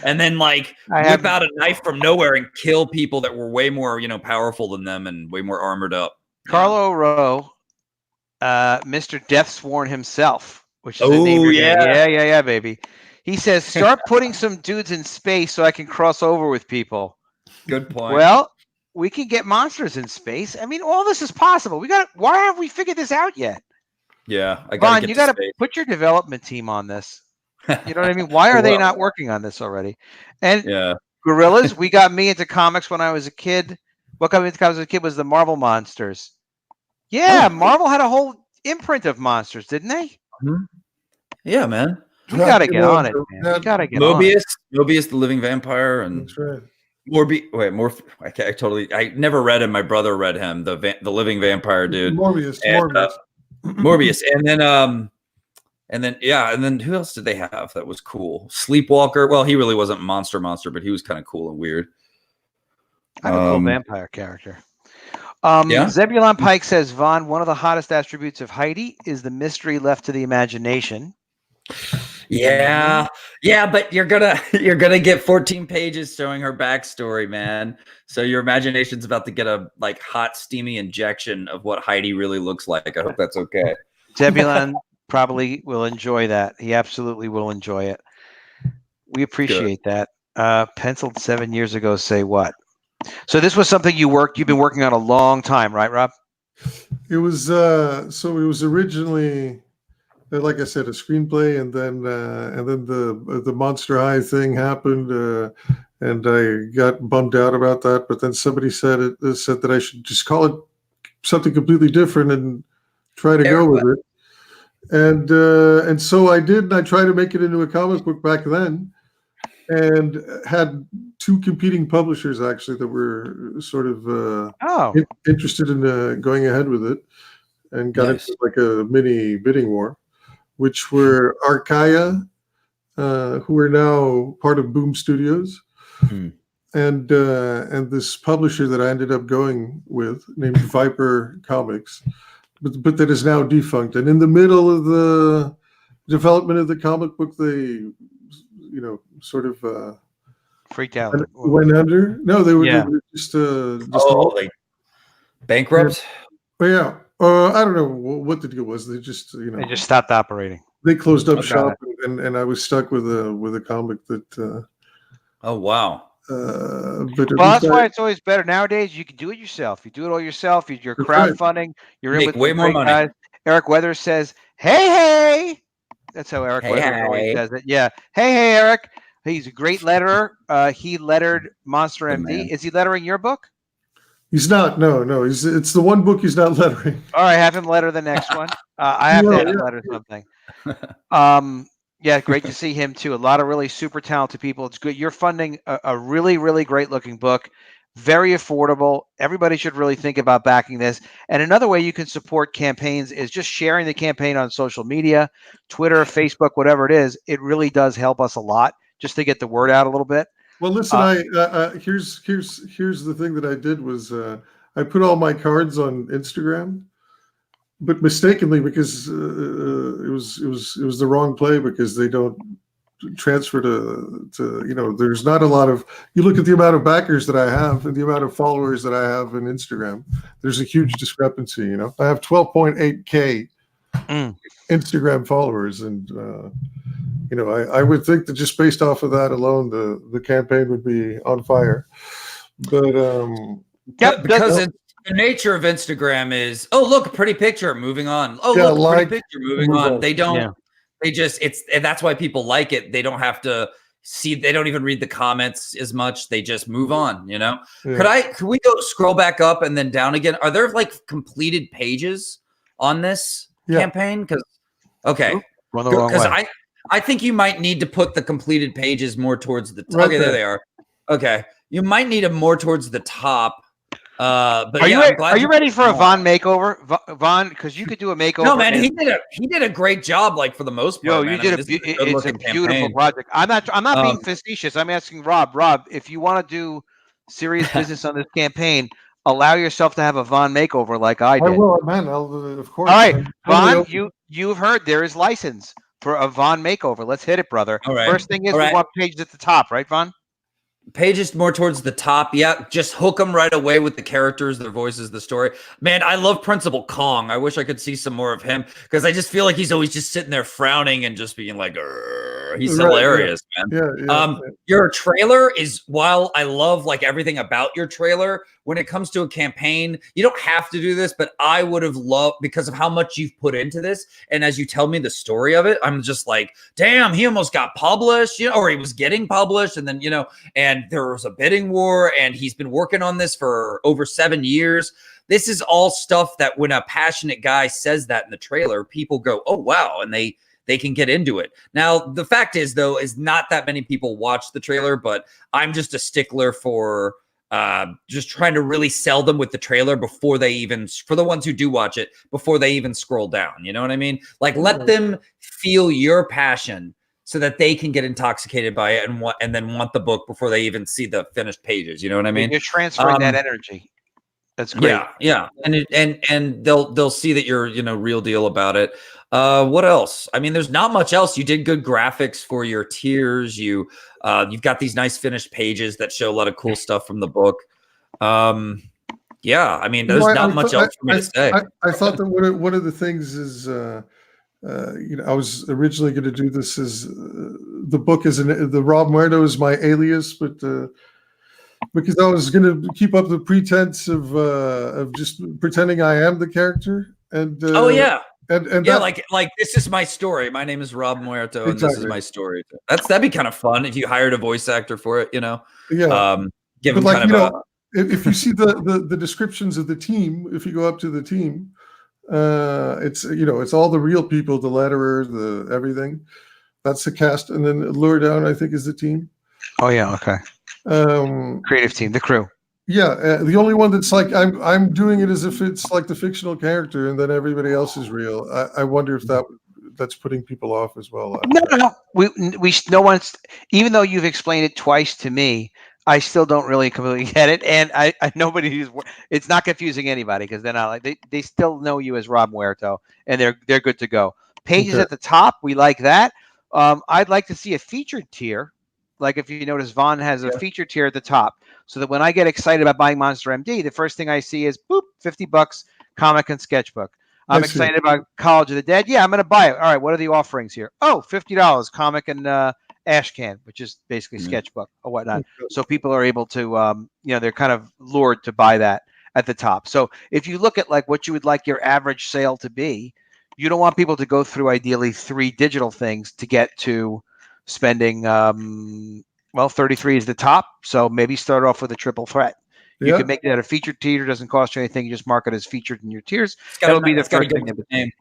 S2: and then whip out a knife from nowhere and kill people that were way more, powerful than them and way more armored up.
S1: Carlo Rowe, Mr. Deathsworn himself. Which is yeah, baby. He says, start putting some dudes in space so I can cross over with people.
S2: Good point.
S1: Well, we can get monsters in space. I mean, all this is possible. Why haven't we figured this out yet?
S2: Yeah,
S1: Vaughn, you got to put your development team on this. You know what I mean? Why are they not working on this already? And Gorillas, we got me into comics when I was a kid. What got me into comics as a kid was the Marvel monsters. Yeah, Marvel had a whole imprint of monsters, didn't they?
S2: Yeah, man.
S1: We gotta get on it, man. We gotta get on it.
S2: Mobius, the living vampire, and
S3: That's right.
S2: I never read him. My brother read him, the living vampire dude.
S3: Morbius.
S2: Morbius, and then who else did they have that was cool? Sleepwalker. Well, he really wasn't monster, but he was kind of cool and weird.
S1: I have a cool vampire character. Zebulon Pike says, Vaughn, one of the hottest attributes of Heidi is the mystery left to the imagination.
S2: Yeah, but you're gonna get 14 pages showing her backstory, man. So your imagination's about to get a hot, steamy injection of what Heidi really looks like. I hope that's okay.
S1: Zebulon probably will enjoy that. He absolutely will enjoy it. We appreciate that. Penciled 7 years ago. Say what? So this was something you've been working on a long time, right, Rob?
S3: It was so it was originally, like I said, a screenplay, and then the Monster High thing happened, and I got bummed out about that. But then somebody said that I should just call it something completely different and try to go with it. And so I did. And I tried to make it into a comic book back then, and had two competing publishers actually that were sort of interested in going ahead with it, and got into like a mini bidding war, which were Archaia, who are now part of Boom Studios, and this publisher that I ended up going with named Viper Comics, but that is now defunct. And in the middle of the development of the comic book, they sort of
S1: freaked out,
S3: went under. No, they were just
S2: like bankrupt.
S3: But yeah, I don't know what the deal was. They just
S1: they just stopped operating.
S3: They closed up shop, and I was stuck with a comic that.
S2: Oh wow.
S3: But
S1: that's why it's always better nowadays. You can do it yourself. You do it all yourself. You're crowdfunding. You're in with
S2: way more money.
S1: Guys. Eric Weathers says, "Hey." That's how Eric Weathers always says it. Yeah. Hey, Eric. He's a great letterer. He lettered Monster MD. Is he lettering your book?
S3: He's not. No. It's the one book he's not lettering.
S1: All right, have him letter the next one. I have to have him letter something. Yeah, great to see him too. A lot of really super talented people. It's good. You're funding a really, really great looking book. Very affordable. Everybody should really think about backing this. And another way you can support campaigns is just sharing the campaign on social media, Twitter, Facebook, whatever it is. It really does help us a lot just to get the word out a little bit.
S3: Well, listen, here's the thing that I did was I put all my cards on Instagram, but mistakenly, because it was the wrong play, because they don't transfer to there's not a lot of, you look at the amount of backers that I have and the amount of followers that I have in Instagram, there's a huge discrepancy. I have 12.8K Instagram followers, and I would think that just based off of that alone, the campaign would be on fire. But
S2: because the nature of Instagram is, oh look, pretty picture, moving on. Oh look, pretty picture, moving on. They don't. Yeah. They just and that's why people like it. They don't have to see. They don't even read the comments as much. They just move on. Yeah. Could we go scroll back up and then down again? Are there completed pages on this campaign? Because I think you might need to put the completed pages more towards the top. Okay, there they are. Okay, you might need them more towards the top. But
S1: are you ready for a Vaughn makeover, Vaughn? Because you could do a makeover.
S2: No, man, he did a great job, for the most part.
S1: It's a beautiful project. I'm not being facetious. I'm asking Rob, if you want to do serious business on this campaign, allow yourself to have a Vaughn makeover like I did.
S3: I will, man. Of course.
S1: All right, Vaughn, you've heard there is license for a Vaughn makeover. Let's hit it, brother.
S2: All right.
S1: First thing is we want pages at the top, right, Vaughn?
S2: Pages more towards the top. Yeah, just hook them right away with the characters, their voices, the story. Man, I love Principal Kong. I wish I could see some more of him, because I just feel like he's always just sitting there frowning and just being like, he's hilarious, man. Yeah, your trailer is, while I love everything about your trailer, when it comes to a campaign, you don't have to do this, but I would have loved, because of how much you've put into this. And as you tell me the story of it, I'm just like, damn, he almost got published, or he was getting published. And then, and there was a bidding war, and he's been working on this for over 7 years. This is all stuff that when a passionate guy says that in the trailer, people go, oh, wow. And they they can get into it. Now, the fact is, though, is not that many people watch the trailer, but I'm just a stickler for just trying to really sell them with the trailer before they even, for the ones who do watch it, before they even scroll down. You know what I mean? Like, let them feel your passion so that they can get intoxicated by it and then want the book before they even see the finished pages. You know what I mean?
S1: You're transferring that energy. That's great.
S2: Yeah. And they'll see that you're, real deal about it. What else? I mean, there's not much else. You did good graphics for your tiers. You've got these nice finished pages that show a lot of cool stuff from the book. Yeah, I mean, there's not much else for me to say.
S3: I thought that one of the things is, I was originally going to do this as the book is the Rob Muerto is my alias, but because I was going to keep up the pretense of just pretending I am the character. And and
S2: yeah, like this is my story. My name is Rob Muerto, and this is my story. That'd be kind of fun if you hired a voice actor for it.
S3: Yeah.
S2: Give them kind of
S3: if you see the descriptions of the team, if you go up to the team, it's all the real people, the letterer, the everything. That's the cast, and then lower down, I think, is the team.
S1: Oh yeah, okay. Creative team, the crew.
S3: Yeah, the only one that's like I'm doing it as if it's like the fictional character, and then everybody else is real. I wonder if that's putting people off as well.
S1: No, no one's. Even though you've explained it twice to me, I still don't really completely get it, and I nobody it's not confusing anybody because they're not like they still know you as Rob Muerto, and they're good to go. Pages at the top, we like that. I'd like to see a featured tier. Like if you notice, Vaughn has a featured tier at the top, so that when I get excited about buying Monster MD, the first thing I see is boop, $50 comic and sketchbook. I'm excited about College of the Dead. Yeah, I'm going to buy it. All right, what are the offerings here? Oh, $50 comic and Ashcan, which is basically sketchbook or whatnot. So people are able to, they're kind of lured to buy that at the top. So if you look at like what you would like your average sale to be, you don't want people to go through ideally 3 digital things to get to spending 33 is the top, so maybe start off with a triple threat. You can make that a featured tier, doesn't cost you anything, you just mark it as featured in your tiers. That'll be the first thing.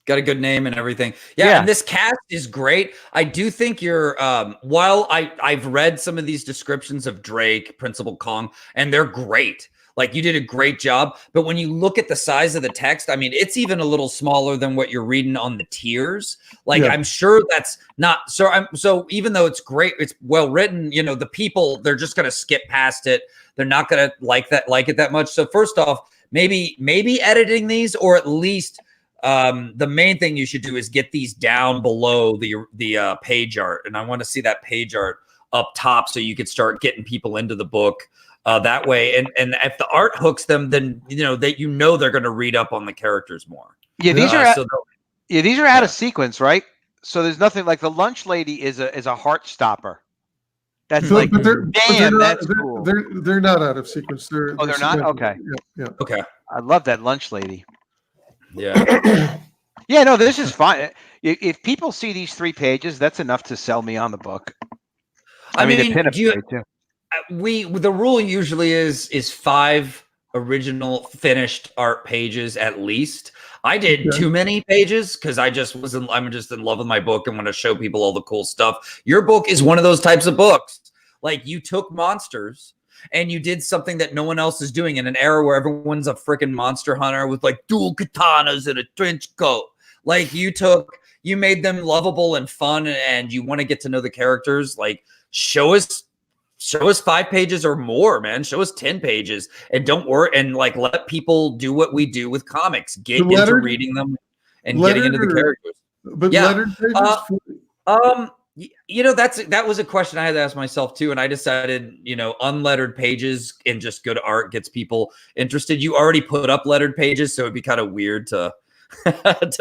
S2: Got a good name and everything. And this cast is great. I do think you're while I've read some of these descriptions of Drake, Principal Kong, and they're great. Like, you did a great job, but when you look at the size of the text, I mean, it's even a little smaller than what you're reading on the tiers. Like, I'm sure that's not so even though it's great, it's well written, the people, they're just going to skip past it. They're not going to like it that much. So first off, maybe editing these, or at least the main thing you should do is get these down below the page art. And I want to see that page art up top so you could start getting people into the book. That way, and if the art hooks them, then they're going to read up on the characters more.
S1: Yeah, these are out of sequence, right? So there's nothing like the lunch lady is a heart stopper. That's
S3: that's
S1: cool.
S3: They're not out of sequence. They're
S1: not? Okay.
S3: Yeah.
S2: Okay.
S1: I love that lunch lady.
S2: Yeah.
S1: Yeah, no, this is fine. If people see these 3 pages, that's enough to sell me on the book. I mean the pinup too.
S2: The rule usually is 5 original finished art pages at least. I did too many pages because I'm just in love with my book and want to show people all the cool stuff. Your book is one of those types of books. Like, you took monsters and you did something that no one else is doing in an era where everyone's a freaking monster hunter with like dual katanas and a trench coat. Like, you made them lovable and fun, and you want to get to know the characters. Like, show us 5 pages or more, man. Show us 10 pages, and don't worry. And like, let people do what we do with comics, get into reading them and getting into the characters.
S3: But lettered pages.
S2: That was a question I had to ask myself too. And I decided, unlettered pages and just good art gets people interested. You already put up lettered pages, so it'd be kind of weird to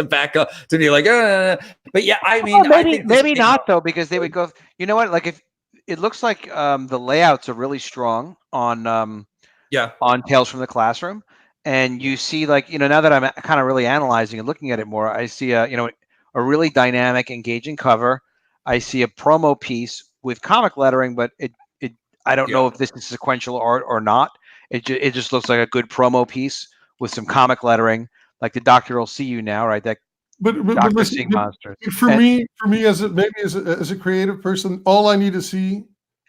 S2: back up to be like, but yeah, I mean,
S1: maybe not though, because they would go, like if it looks like the layouts are really strong on Tales from the Classroom, and you see like now that I'm kind of really analyzing and looking at it more, I see a really dynamic, engaging cover. I see a promo piece with comic lettering, but I don't know if this is sequential art or not. It just looks like a good promo piece with some comic lettering, like the Doctor Will See You Now, right? That Doctor
S3: listen,
S1: seeing monsters.
S3: for me, as a creative person, all I need to see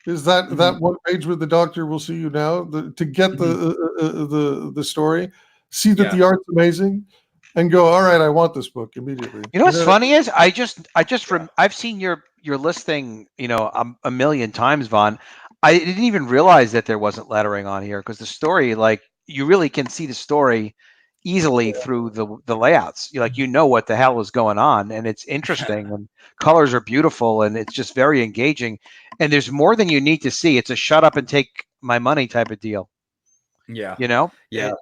S3: is that one page with the doctor. We'll see you now to get the story, see that the art's amazing, and go, all right, I want this book immediately.
S1: You know what's funny is I've seen your listing, a million times, Vaughn. I didn't even realize that there wasn't lettering on here because the story, like, you really can see the story easily through the layouts. You know what the hell is going on, and it's interesting, and colors are beautiful, and it's just very engaging. And there's more than you need to see. It's a shut up and take my money type of deal.
S2: Yeah.
S1: Yeah.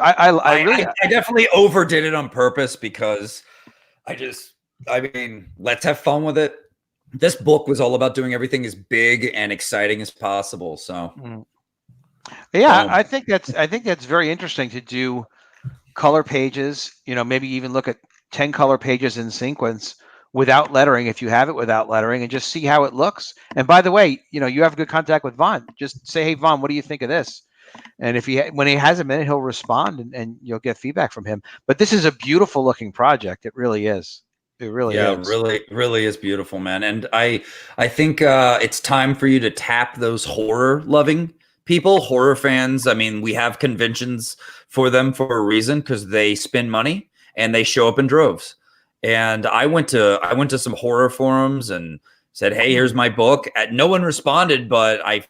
S1: I
S2: definitely overdid it on purpose because let's have fun with it. This book was all about doing everything as big and exciting as possible. So,
S1: I think that's very interesting to do color pages. Maybe even look at 10 color pages in sequence without lettering, if you have it without lettering, and just see how it looks. And by the way, you have good contact with Vaughn. Just say, hey, Vaughn, what do you think of this? And when he has a minute, he'll respond, and you'll get feedback from him. But this is a beautiful looking project. It really is. It really is.
S2: really is beautiful, man. And I think it's time for you to tap those horror loving people, horror fans. I mean, we have conventions for them for a reason, because they spend money and they show up in droves. And I went to some horror forums and said, hey, here's my book. No one responded, but I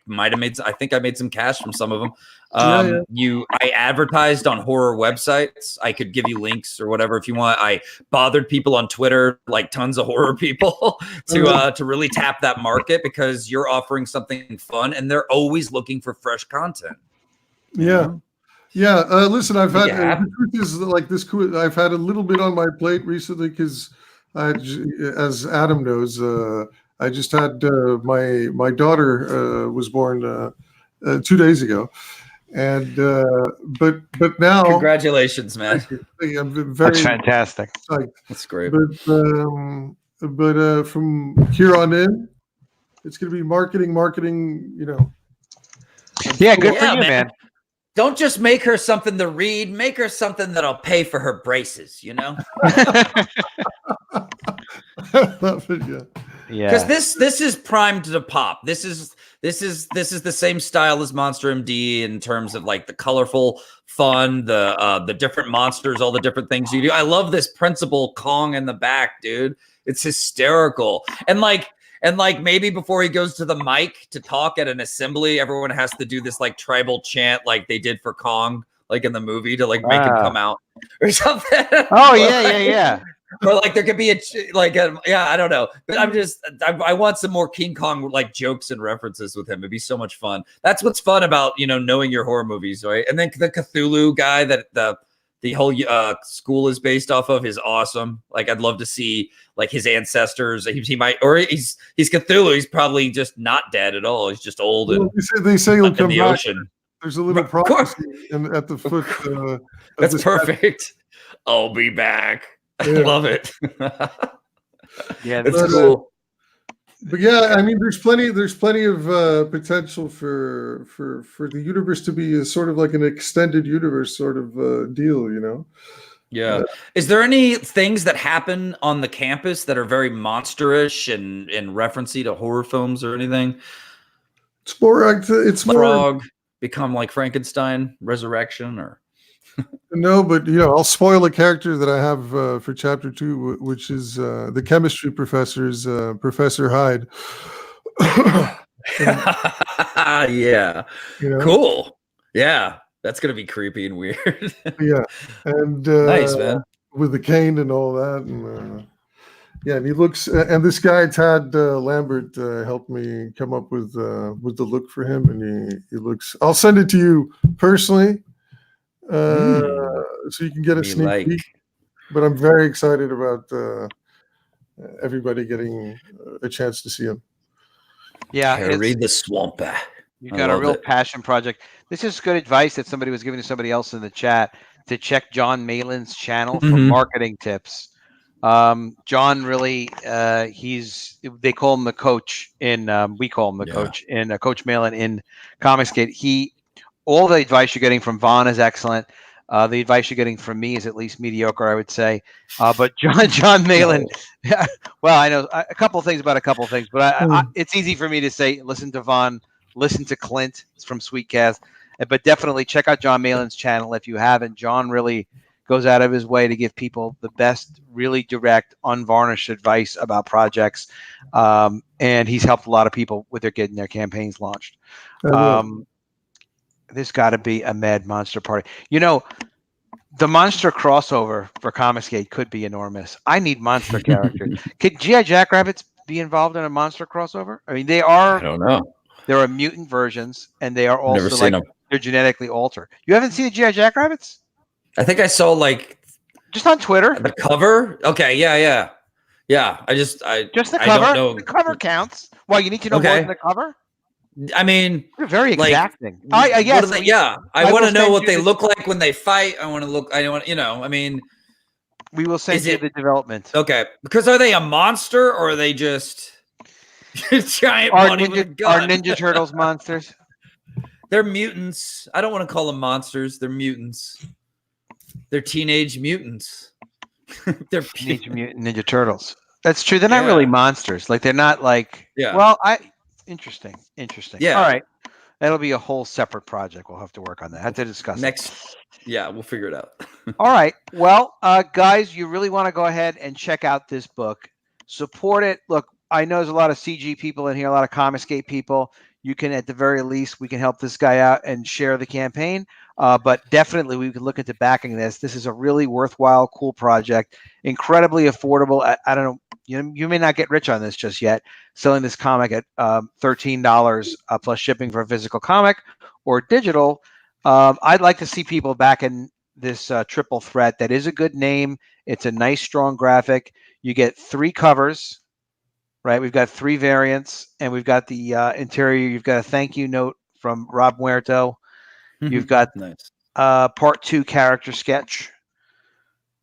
S2: might have I think I made some cash from some of them. I advertised on horror websites. I could give you links or whatever if you want. I bothered people on Twitter, like tons of horror people, to really tap that market, because you're offering something fun and they're always looking for fresh content.
S3: Listen, Listen, I've had the truth is, like, this. I've had a little bit on my plate recently because, as Adam knows, I just had my daughter was born 2 days ago. And but now,
S2: congratulations, man!
S1: That's fantastic.
S2: That's great.
S3: But from here on in, it's going to be marketing.
S1: Yeah, good for you, man.
S2: Don't just make her something to read. Make her something that'll pay for her braces.
S1: Yeah,
S2: because this is primed to pop. This is the same style as Monster MD in terms of, like, the colorful fun, the different monsters, all the different things you do. I love this Principal Kong in the back, dude. It's hysterical. And maybe before he goes to the mic to talk at an assembly, everyone has to do this, like, tribal chant like they did for Kong, like in the movie, to, like, make him come out or something.
S1: Oh yeah.
S2: Or, like, there could be I don't know, but I want some more King Kong, like, jokes and references with him. It'd be so much fun. That's what's fun about knowing your horror movies, right? And then the Cthulhu guy that the whole school is based off of is awesome. Like, I'd love to see, like, his ancestors. He might, or he's Cthulhu. He's probably just not dead at all. He's just old.
S3: Well, they say he'll come
S2: in the
S3: back.
S2: Ocean.
S3: There's a little prophecy at the foot.
S2: That's perfect. I'll be back. I love it.
S1: Yeah,
S2: that's cool.
S3: But yeah, I mean, there's plenty of potential for the universe to be a sort of like an extended universe sort of deal,
S2: Yeah. Is there any things that happen on the campus that are very monsterish and referencey to horror films or anything?
S3: It's more
S2: become like Frankenstein resurrection, or
S3: no, but I'll spoil a character that I have for chapter 2, which is the chemistry professor's Professor Hyde.
S2: Yeah. Cool. Yeah. That's going to be creepy and weird.
S3: Yeah. And
S2: nice, man.
S3: With the cane and all that. And and he looks, and this guy, Tad Lambert, helped me come up with the look for him. And he looks, I'll send it to you personally. So you can get a sneak peek. But I'm very excited about everybody getting a chance to see him.
S1: Yeah,
S2: read the swamp.
S1: You got a real passion project. This is good advice that somebody was giving to somebody else in the chat, to check John Malin's channel for marketing tips. John really, they call him the coach we call him the coach in Coach Malin in Comicsgate. All the advice you're getting from Vaughn is excellent. The advice you're getting from me is at least mediocre, I would say. But John Malin, well, I know a couple of things about a couple of things, but it's easy for me to say, listen to Vaughn, listen to Clint from Sweetcast, but definitely check out John Malin's channel if you haven't. John really goes out of his way to give people the best, really direct, unvarnished advice about projects. And he's helped a lot of people with getting their campaigns launched. There's got to be a Mad Monster party. You know, the monster crossover for Comicsgate could be enormous. I need monster characters. Could G.I. Jackrabbits be involved in a monster crossover? I mean, they are.
S2: I don't know.
S1: There are mutant versions, and they are also
S2: Never seen them.
S1: They're genetically altered. You haven't seen the G.I. Jackrabbits?
S2: I think I saw
S1: just on Twitter.
S2: The cover? Okay, yeah. Just the
S1: cover.
S2: I don't know.
S1: The cover counts. Well, you need to know more than the cover.
S2: I mean,
S1: you're very exacting. I
S2: guess. I want to know what they look like when they fight. I want. I mean,
S1: we will send you the development.
S2: Okay, because are they a monster or are they just giant bunny with a gun?
S1: Are Ninja Turtles monsters?
S2: They're mutants. I don't want to call them monsters. They're mutants. They're teenage mutants. They're
S1: Teenage Mutant Ninja Turtles. That's true. They're not really monsters. Like they're not like.
S2: Yeah.
S1: Well, Interesting.
S2: Yeah.
S1: All right. That'll be a whole separate project. We'll have to work on that. Have to discuss
S2: next. Yeah, we'll figure it out.
S1: All right. Well, guys, you really want to go ahead and check out this book. Support it. Look, I know there's a lot of CG people in here, a lot of Comicsgate people. You can, at the very least, we can help this guy out and share the campaign. But definitely, we can look into backing this. This is a really worthwhile, cool project. Incredibly affordable. I don't know. You may not get rich on this just yet, selling this comic at $13 plus shipping for a physical comic or digital. I'd like to see people back in this triple threat. That is a good name. It's a nice, strong graphic. You get 3 covers, right? We've got 3 variants, and we've got the interior. You've got a thank you note from Rob Muerto. You've got part 2 character sketch.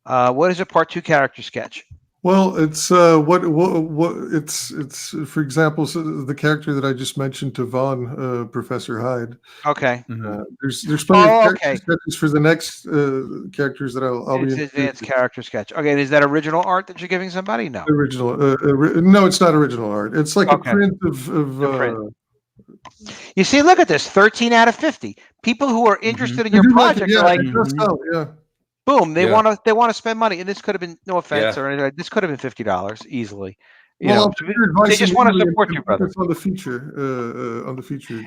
S1: What is a part 2 character sketch?
S3: Well, it's it's for example, the character that I just mentioned to Vaughn, Professor Hyde.
S1: Okay.
S3: There's plenty of sketches for the next characters that I'll be
S1: advanced character sketch. Okay, and is that original art that you're giving somebody? No.
S3: Original. No, it's not original art. It's like a print of
S1: You see, look at this. 13 out of 50. People who are interested in your project are like, boom, they want to spend money, and this could have been, no offense or anything, this could have been $50 easily. They just want to support you, brother.
S3: On the feature,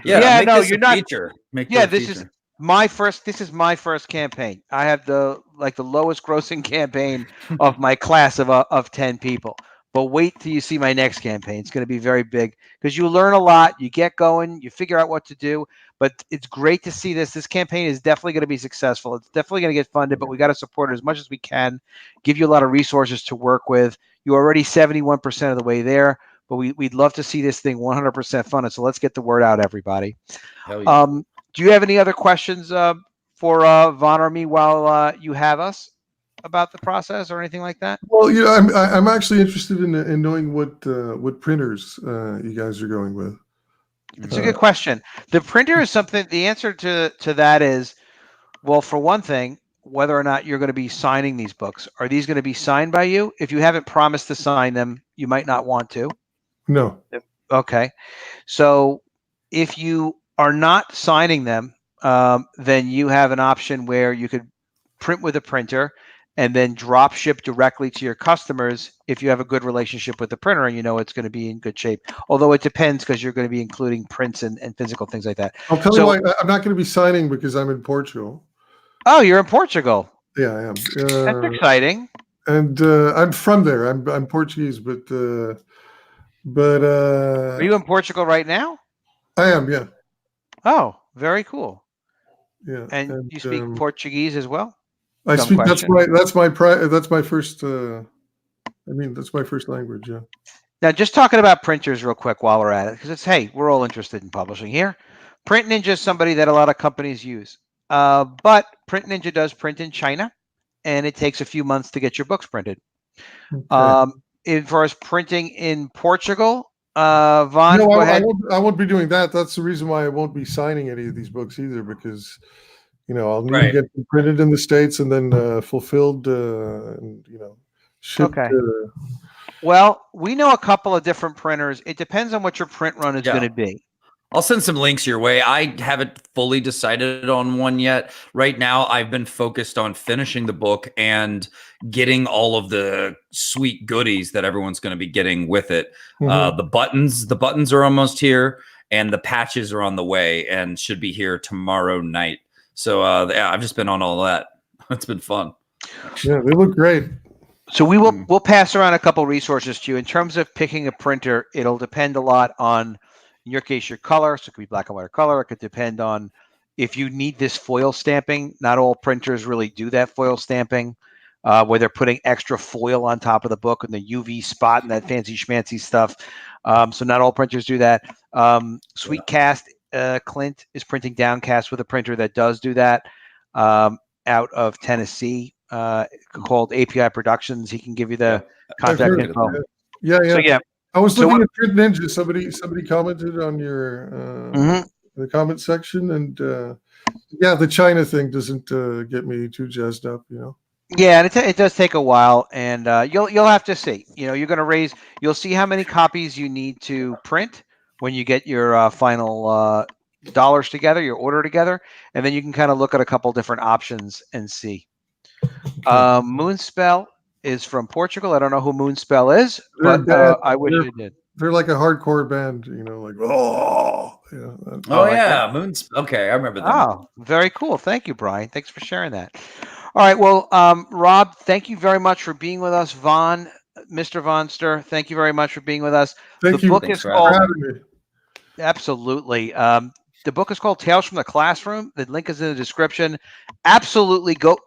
S1: you're not.
S2: Feature.
S1: This is my first. This is my first campaign. I have the lowest grossing campaign of my class of 10 people. But wait till you see my next campaign. It's going to be very big because you learn a lot. You get going. You figure out what to do. But it's great to see this. This campaign is definitely going to be successful. It's definitely going to get funded, but we got to support it as much as we can, give you a lot of resources to work with. You're already 71% of the way there, but we'd love to see this thing 100% funded. So let's get the word out, everybody.
S2: Yeah.
S1: Do you have any other questions for Vaughn or me while you have us about the process or anything like that?
S3: Well, I'm actually interested in knowing what printers you guys are going with.
S1: It's a good question. The printer is something. The answer to that is, well, for one thing, whether or not you're going to be signing these books. Are these going to be signed by you? If you haven't promised to sign them, you might not want to.
S3: No.
S1: Okay. So if you are not signing them, then you have an option where you could print with a printer and then drop ship directly to your customers if you have a good relationship with the printer and you know it's going to be in good shape. Although it depends because you're going to be including prints and physical things like that.
S3: I'll tell you why I'm not going to be signing because I'm in Portugal.
S1: Oh, you're in Portugal.
S3: Yeah, I am.
S1: That's exciting.
S3: And I'm from there. I'm Portuguese, but are
S1: you in Portugal right now?
S3: I am, yeah.
S1: Oh, very cool.
S3: Yeah.
S1: And you speak Portuguese as well?
S3: I speak. That's my first. That's my first language. Yeah.
S1: Now, just talking about printers real quick while we're at it, because we're all interested in publishing here. Print Ninja is somebody that a lot of companies use, but Print Ninja does print in China, and it takes a few months to get your books printed.
S3: Okay.
S1: As far as printing in Portugal, Vaughn,
S3: no,
S1: go ahead.
S3: I won't be doing that. That's the reason why I won't be signing any of these books either, because I'll need to get them printed in the States and then fulfilled and shipped.
S1: Okay. Well, we know a couple of different printers. It depends on what your print run is going to be.
S2: I'll send some links your way. I haven't fully decided on one yet. Right now, I've been focused on finishing the book and getting all of the sweet goodies that everyone's going to be getting with it. The buttons are almost here, and the patches are on the way and should be here tomorrow night. So I've just been on all that. It's been fun.
S3: Yeah, they look great.
S1: So we'll pass around a couple resources to you. In terms of picking a printer, it'll depend a lot on, in your case, your color. So it could be black and white or color. It could depend on if you need this foil stamping. Not all printers really do that foil stamping, where they're putting extra foil on top of the book and the UV spot and that fancy schmancy stuff. So not all printers do that. Sweet Cast Clint is printing downcast with a printer that does do that, out of Tennessee, called API Productions. He can give you the contact info.
S3: Yeah.
S1: So yeah.
S3: I was looking at Print Ninja. Somebody commented on your the comment section, and the China thing doesn't get me too jazzed up,
S1: Yeah, and it does take a while, and you'll have to see. You're going to you'll see how many copies you need to print when you get your final dollars together, your order together, and then you can kind of look at a couple different options and see. Moonspell is from Portugal. I don't know who Moonspell is, but I wish you did.
S3: They're like a hardcore band, like
S2: Moons. Okay, I remember that.
S1: Oh, very cool. Thank you, Brian. Thanks for sharing that. All right. Well, Rob, thank you very much for being with us. Von, Mr. Vonster, thank you very much for being with us.
S3: Thank you.
S1: Book is called. Absolutely. The book is called Tales from the Classroom. The link is in the description. Absolutely go.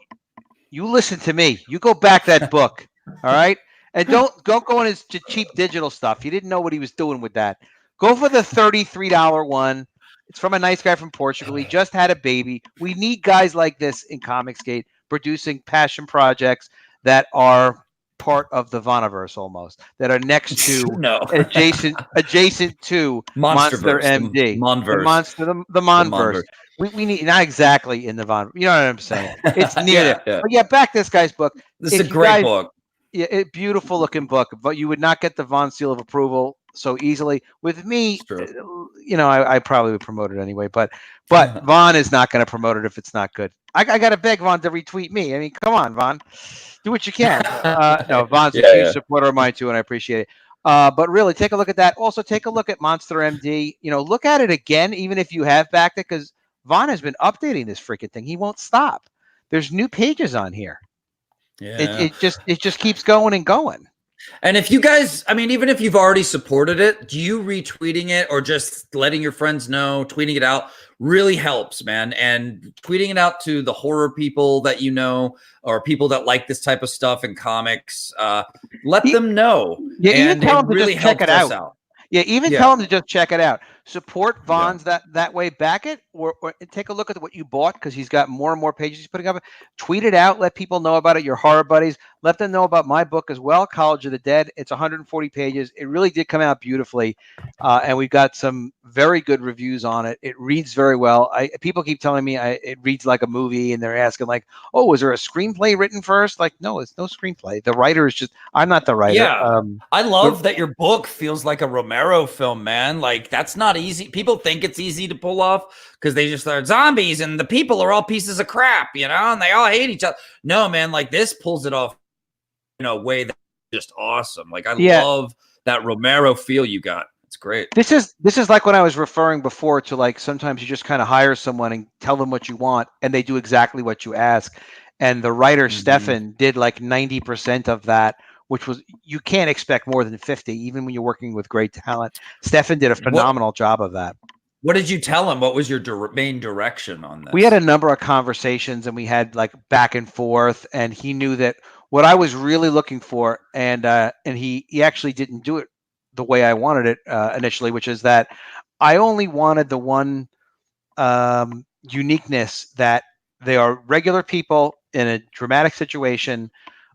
S1: You listen to me. You go back that book. All right. And don't go into cheap digital stuff. He didn't know what he was doing with that. Go for the $33 one. It's from a nice guy from Portugal. He just had a baby. We need guys like this in Comicsgate producing passion projects that are part of the Voniverse, almost, that are next to adjacent to Monster MD. The Monverse. We need, not exactly in the Von. You know what I'm saying? It's near there.
S2: Yeah.
S1: But back this guy's book.
S2: This is a great book.
S1: Yeah, beautiful looking book, but you would not get the Von seal of approval so easily. With me, I probably would promote it anyway, but Von is not going to promote it if it's not good. I got to beg Von to retweet me. I mean, come on, Von, do what you can. No, Von's a huge supporter of mine too, and I appreciate it. But really, take a look at that. Also, take a look at Monster MD. Look at it again, even if you have backed it, because Von has been updating this freaking thing. He won't stop. There's new pages on here. Yeah. It just keeps going and going.
S2: And if you guys, even if you've already supported it, do you retweeting it or just letting your friends know, tweeting it out really helps, man. And tweeting it out to the horror people that or people that like this type of stuff in comics, let them know.
S1: Yeah,
S2: and
S1: even tell them
S2: really
S1: to just check it out. Yeah, tell them to just check it out. Support Von's that way. Back it or take a look at what you bought, because he's got more and more pages he's putting up. Tweet it out. Let people know about it. Your horror buddies. Let them know about my book as well, College of the Dead. It's 140 pages. It really did come out beautifully, and we've got some very good reviews on it. It reads very well. People keep telling me it reads like a movie, and they're asking like, "Oh, was there a screenplay written first?" Like, no, it's no screenplay. The writer is just. I'm not the writer.
S2: Yeah, I love that your book feels like a Romero film, man. Like, that's not easy. People think it's easy to pull off because they just are zombies and the people are all pieces of crap, and they all hate each other. No, man, like this pulls it off in a way that's just awesome. Like I love that Romero feel you got. It's great.
S1: This is like when I was referring before to, like, sometimes you just kind of hire someone and tell them what you want and they do exactly what you ask. And the writer Stefan did like 90% of that, which was, you can't expect more than 50, even when you're working with great talent. Stefan did a phenomenal job of that.
S2: What did you tell him? What was your main direction on this?
S1: We had a number of conversations and we had like back and forth, and he knew that what I was really looking for, and he actually didn't do it the way I wanted it initially, which is that I only wanted the one uniqueness that they are regular people in a dramatic situation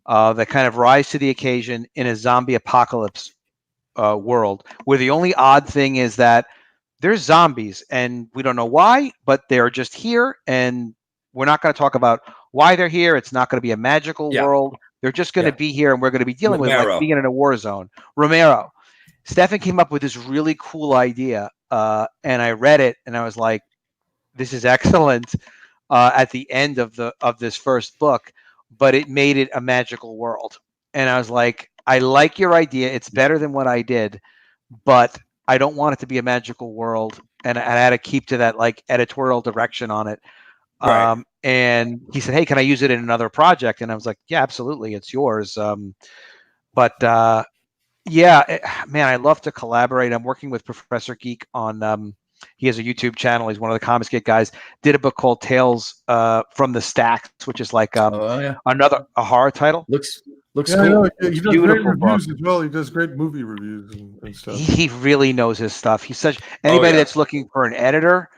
S1: that kind of rise to the occasion in a zombie apocalypse world, where the only odd thing is that there's zombies and we don't know why, but they're just here and we're not going to talk about why they're here. It's not going to be a magical
S2: Yeah.
S1: world. They're just going to be here, and we're going to be dealing with like being in a war zone. Romero. Stefan came up with this really cool idea, and I read it, and I was like, "This is excellent." At the end of this first book, but it made it a magical world, and I was like, "I like your idea. It's better than what I did, but I don't want it to be a magical world." And I had to keep to that like editorial direction on it.
S2: Right.
S1: And he said, "Hey, can I use it in another project?" And I was like, "Yeah, absolutely, it's yours." But yeah, man, I love to collaborate. I'm working with Professor Geek on. He has a YouTube channel. He's one of the Comics Gate guys. Did a book called Tales from the Stacks, which is like a horror title.
S2: Looks
S3: Yeah,
S2: cool.
S3: he does great reviews as well. He does great movie reviews and stuff.
S1: He really knows his stuff. He's such anybody that's looking for an editor.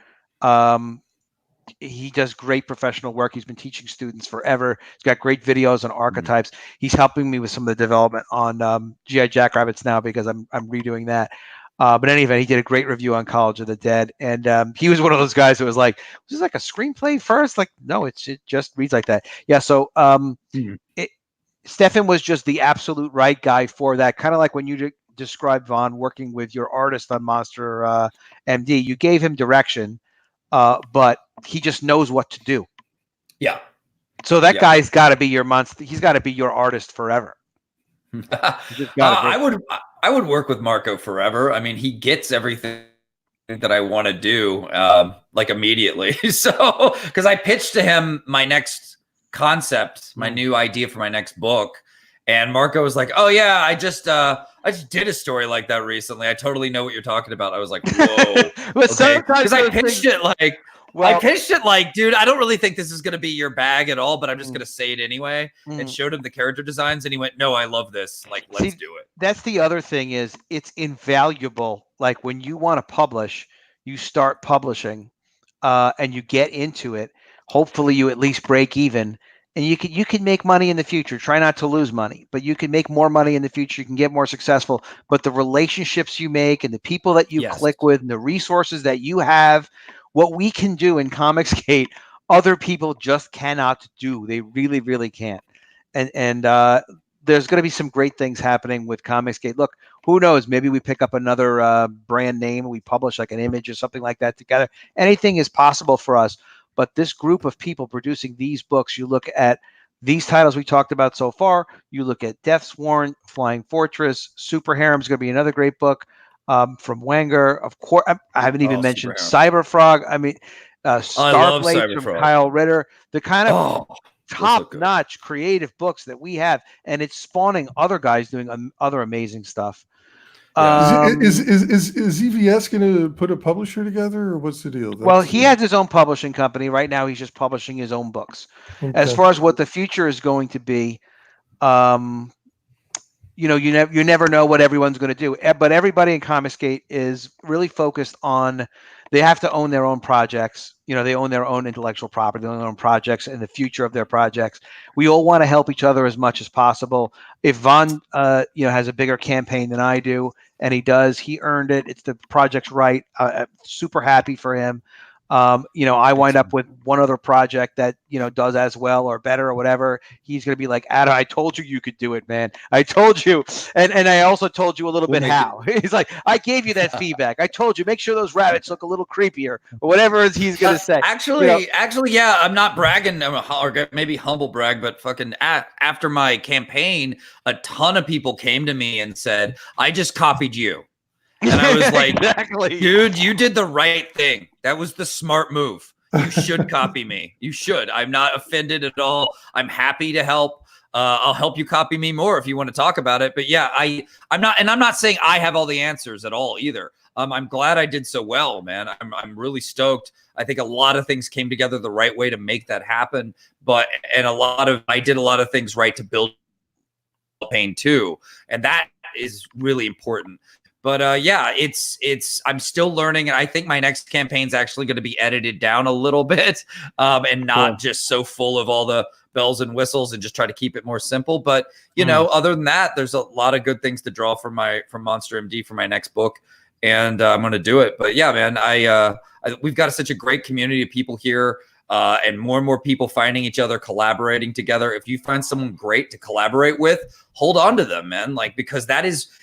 S1: He does great professional work. He's been teaching students forever. He's got great videos on archetypes. He's helping me with some of the development on GI Jackrabbits now because I'm redoing that. But in any event, he did a great review on College of the Dead, and he was one of those guys who was like, "Was this like a screenplay first?" Like, no, it just reads like that. Yeah. So Stefan was just the absolute right guy for that. Kind of like when you described Vaughn working with your artist on Monster MD. You gave him direction. But he just knows what to do.
S2: Yeah.
S1: So that guy's got to be your monster. He's got to be your artist forever.
S2: I would work with Marco forever. I mean, he gets everything that I want to do like immediately. So because I pitched to him my next concept, my new idea for my next book, and Marco was like, "Oh yeah, I just did a story like that recently. I totally know what you're talking about." I was like, "Whoa," because I pitched it like, dude, I don't really think this is going to be your bag at all, but I'm just going to say it anyway. And showed him the character designs, and he went, "No, I love this. Like, let's do it."
S1: That's the other thing is it's invaluable. Like when you want to publish, you start publishing, and you get into it. Hopefully, you at least break even. And you can make money in the future. Try not to lose money, but you can make more money in the future. You can get more successful. But the relationships you make and the people that you click with and the resources that you have, what we can do in Comicsgate, other people just cannot do. They really, really can't. And there's going to be some great things happening with Comicsgate. Look, who knows? Maybe we pick up another brand name and we publish like an image or something like that together. Anything is possible for us. But this group of people producing these books, you look at these titles we talked about so far, you look at Death's Warrant, Flying Fortress, Super Harem is going to be another great book from Wenger. Of course, I haven't even mentioned Cyberfrog. I mean, Starblade from Kyle Ritter. The kind of top-notch creative books that we have, and it's spawning other guys doing other amazing stuff.
S3: Is EVS going to put a publisher together, or what's the deal?
S1: Well, he has his own publishing company. Right now, he's just publishing his own books. Okay. As far as what the future is going to be, you never know what everyone's going to do. But everybody in Comicsgate is really focused on they have to own their own projects. They own their own intellectual property, they own their own projects and the future of their projects. We all want to help each other as much as possible. If Vaughn, has a bigger campaign than I do, and he does, he earned it. It's the project's right. I'm super happy for him. I wind up with one other project that, does as well or better or whatever. He's going to be like, Adam, I told you could do it, man. I told you. And I also told you a little bit how. He's like, I gave you that feedback. I told you, make sure those rabbits look a little creepier or whatever he's going to say.
S2: Actually, yeah, I'm not bragging or maybe humble brag, but fucking after my campaign, a ton of people came to me and said, I just copied you. And I was like, exactly. Dude, you did the right thing. That was the smart move. You should copy me. You should. I'm not offended at all. I'm happy to help. I'll help you copy me more if you want to talk about it. But yeah, I'm not saying I have all the answers at all either. I'm glad I did so well, man. I'm really stoked. I think a lot of things came together the right way to make that happen. I did a lot of things right to build campaign too. And that is really important. But I'm still learning, and I think my next campaign is actually going to be edited down a little bit, and not just so full of all the bells and whistles, and just try to keep it more simple. But other than that, there's a lot of good things to draw from Monster MD for my next book, and I'm going to do it. But yeah, man, we've got such a great community of people here. and more people finding each other, collaborating together. If you find someone great to collaborate with, hold on to them, man. Like, because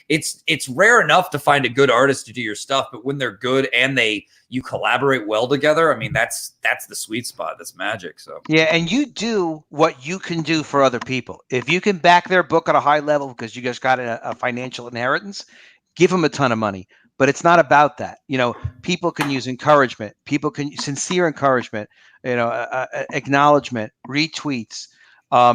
S2: it's rare enough to find a good artist to do your stuff, but when they're good and you collaborate well together, I mean, that's the sweet spot. That's magic. So
S1: yeah, and you do what you can do for other people. If you can back their book at a high level because you just got a financial inheritance, give them a ton of money. But it's not about that. People can use encouragement. People can sincere encouragement. Acknowledgement, retweets.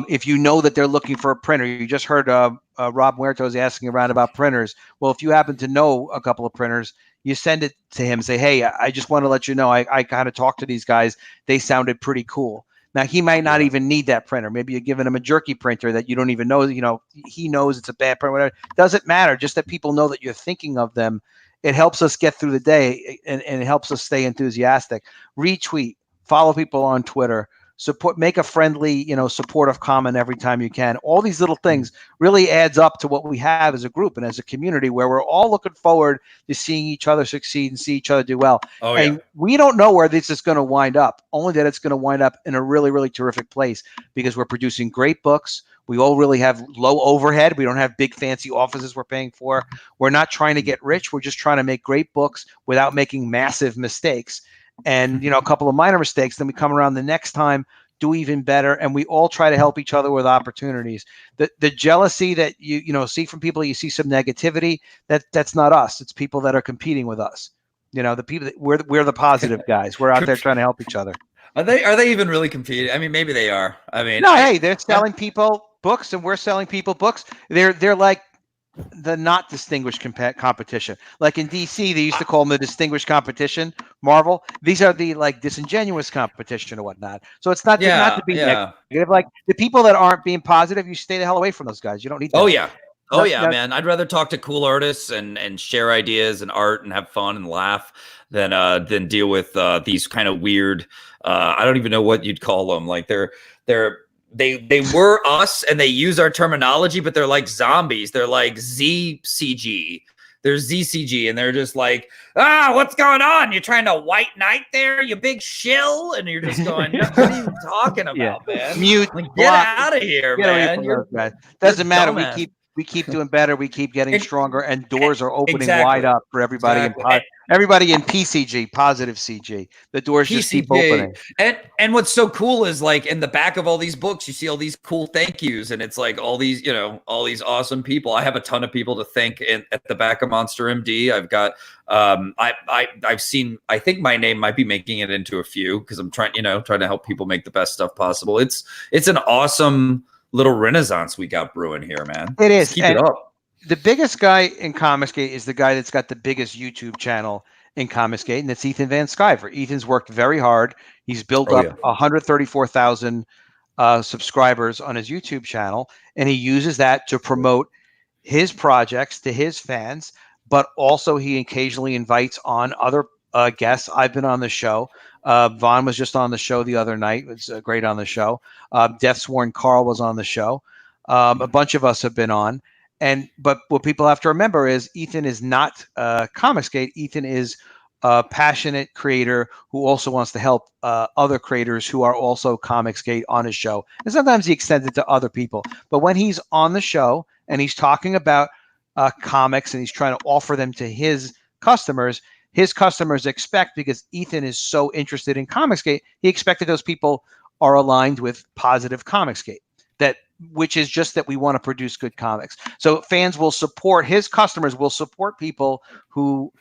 S1: If you know that they're looking for a printer, you just heard Rob Muerto is asking around about printers. Well, if you happen to know a couple of printers, you send it to him. Say, hey, I just want to let you know I kind of talked to these guys. They sounded pretty cool. Now, he might not even need that printer. Maybe you're giving him a jerky printer that you don't even know. He knows it's a bad printer. Whatever. Doesn't matter. Just that people know that you're thinking of them. It helps us get through the day, and it helps us stay enthusiastic. Retweet, follow people on Twitter, support, make a friendly, supportive comment every time you can. All these little things really adds up to what we have as a group and as a community where we're all looking forward to seeing each other succeed and see each other do well. And we don't know where this is going to wind up, only that it's going to wind up in a really, really terrific place because we're producing great books. We all really have low overhead. We don't have big fancy offices we're paying for. We're not trying to get rich. We're just trying to make great books without making massive mistakes. And, a couple of minor mistakes, then we come around the next time, do even better. And we all try to help each other with opportunities. The jealousy that you see from people, you see some negativity, that's not us. It's people that are competing with us. The people that we're the positive guys. We're out there trying to help each other.
S2: Are they even really competing? I mean, maybe they are. I mean,
S1: no, hey, they're selling people books and we're selling people books. They're like the not distinguished competition. Like in DC, they used to call them the distinguished competition. Marvel, these are the like disingenuous competition or whatnot. So it's not to be negative. Like the people that aren't being positive, you stay the hell away from those guys. You don't need that.
S2: Oh yeah, man. I'd rather talk to cool artists and share ideas and art and have fun and laugh than deal with these kind of weird. I don't even know what you'd call them. Like they were us and they use our terminology, but they're like zombies. They're like ZCG. They're ZCG, and they're just like, what's going on? You're trying to white knight there, you big shill? And you're just going, what are you talking about, man?
S1: Mute.
S2: Like, get out of here, man.
S1: Doesn't matter. We keep doing better. We keep getting stronger, and doors are opening wide up for everybody everybody in PCG, positive CG. The doors just keep opening.
S2: And what's so cool is like in the back of all these books, you see all these cool thank yous, and it's like all these awesome people. I have a ton of people to thank at the back of Monster MD. I've got I've seen. I think my name might be making it into a few because I'm trying to help people make the best stuff possible. It's an awesome little renaissance we got brewing here, man.
S1: It is.
S2: Just keep it up.
S1: The biggest guy in Comicsgate is the guy that's got the biggest YouTube channel in Comicsgate, and that's Ethan Van Sciver. Ethan's worked very hard. He's built up 134,000 subscribers on his YouTube channel, and he uses that to promote his projects to his fans, but also he occasionally invites on other guests. I've been on the show. Vaughn was just on the show the other night. It's great on the show. Deathsworn Carl was on the show. A bunch of us have been on. But what people have to remember is Ethan is not Comicsgate. Ethan is a passionate creator who also wants to help other creators who are also Comicsgate on his show. And sometimes he extends it to other people. But when he's on the show and he's talking about comics and he's trying to offer them to his customers expect, because Ethan is so interested in Comicsgate, he expected those people are aligned with positive Comicsgate, which is just that we want to produce good comics. So fans will support, his customers will support people who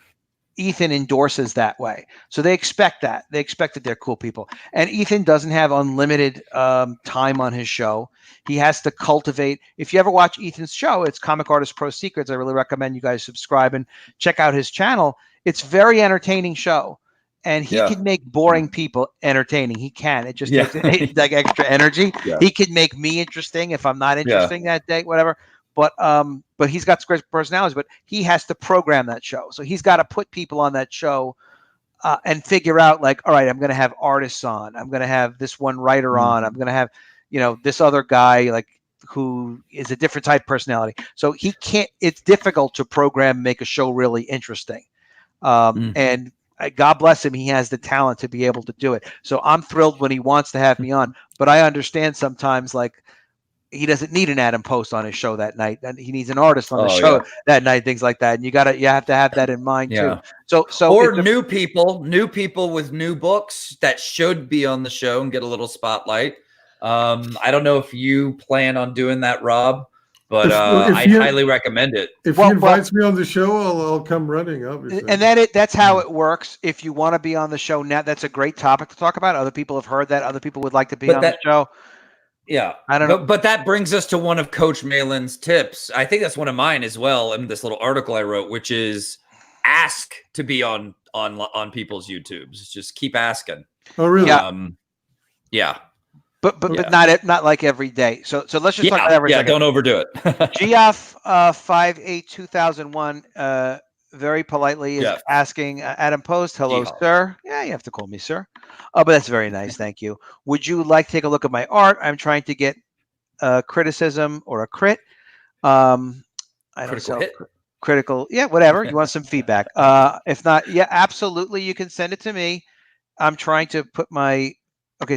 S1: Ethan endorses that way. So they expect that. They expect that they're cool people. And Ethan doesn't have unlimited time on his show. He has to cultivate. If you ever watch Ethan's show, it's Comic Artist Pro Secrets. I really recommend you guys subscribe and check out his channel. It's a very entertaining show. And he can make boring people entertaining. He can. It just takes like extra energy. Yeah. He can make me interesting if I'm not interesting that day, whatever. But he's got great personalities. But he has to program that show. So he's got to put people on that show and figure out, like, all right, I'm going to have artists on. I'm going to have this one writer on. I'm going to have, this other guy, like, who is a different type of personality. So he can't. It's difficult to program, make a show really interesting. And God bless him, he has the talent to be able to do it. So I'm thrilled when he wants to have me on, but I understand sometimes like he doesn't need an Adam Post on his show that night, and he needs an artist on the show that night, things like that. And you have to have that in mind too. So
S2: or new people with new books that should be on the show and get a little spotlight. I don't know if you plan on doing that, Rob, but I highly recommend it.
S3: If he invites me on the show, I'll come running, obviously.
S1: And that's how it works. If you want to be on the show now, that's a great topic to talk about. Other people have heard that. Other people would like to be on the show.
S2: Yeah, I don't know. But that brings us to one of Coach Malin's tips. I think that's one of mine as well in this little article I wrote, which is ask to be on people's YouTubes. Just keep asking.
S3: Oh, really?
S2: Yeah.
S1: But not like every day. So let's just talk about every second.
S2: Don't overdo it.
S1: Geoff 58-2001 very politely is asking Adam Post, hello, sir. Yeah, you have to call me sir. Oh, but that's very nice. Thank you. Would you like to take a look at my art? I'm trying to get a criticism or a crit. I don't know. Critical. Yeah, whatever. You want some feedback. If not, yeah, absolutely. You can send it to me. I'm trying to put my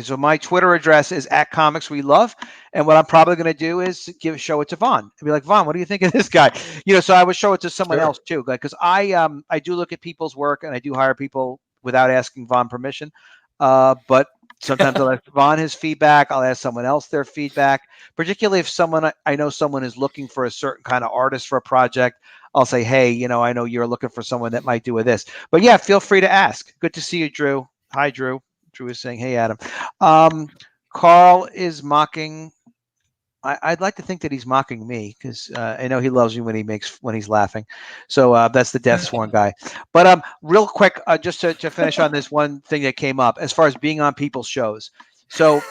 S1: so my Twitter address is @comicswelove, and what I'm probably going to do is show it to Vaughn and be like, Vaughn, what do you think of this guy? So I would show it to someone else too, because I do look at people's work and I do hire people without asking Vaughn permission, but sometimes I'll ask Vaughn his feedback. I'll ask someone else their feedback, particularly if I know someone is looking for a certain kind of artist for a project. I'll say, hey, I know you're looking for someone that might do with this, but yeah, feel free to ask. Good to see you, Drew. Hi, Drew. Drew is saying, hey, Adam. Carl is mocking. I'd like to think that he's mocking me because I know he loves me when he's laughing. So that's the Death Sworn guy. But real quick, just to finish on this one thing that came up as far as being on people's shows. So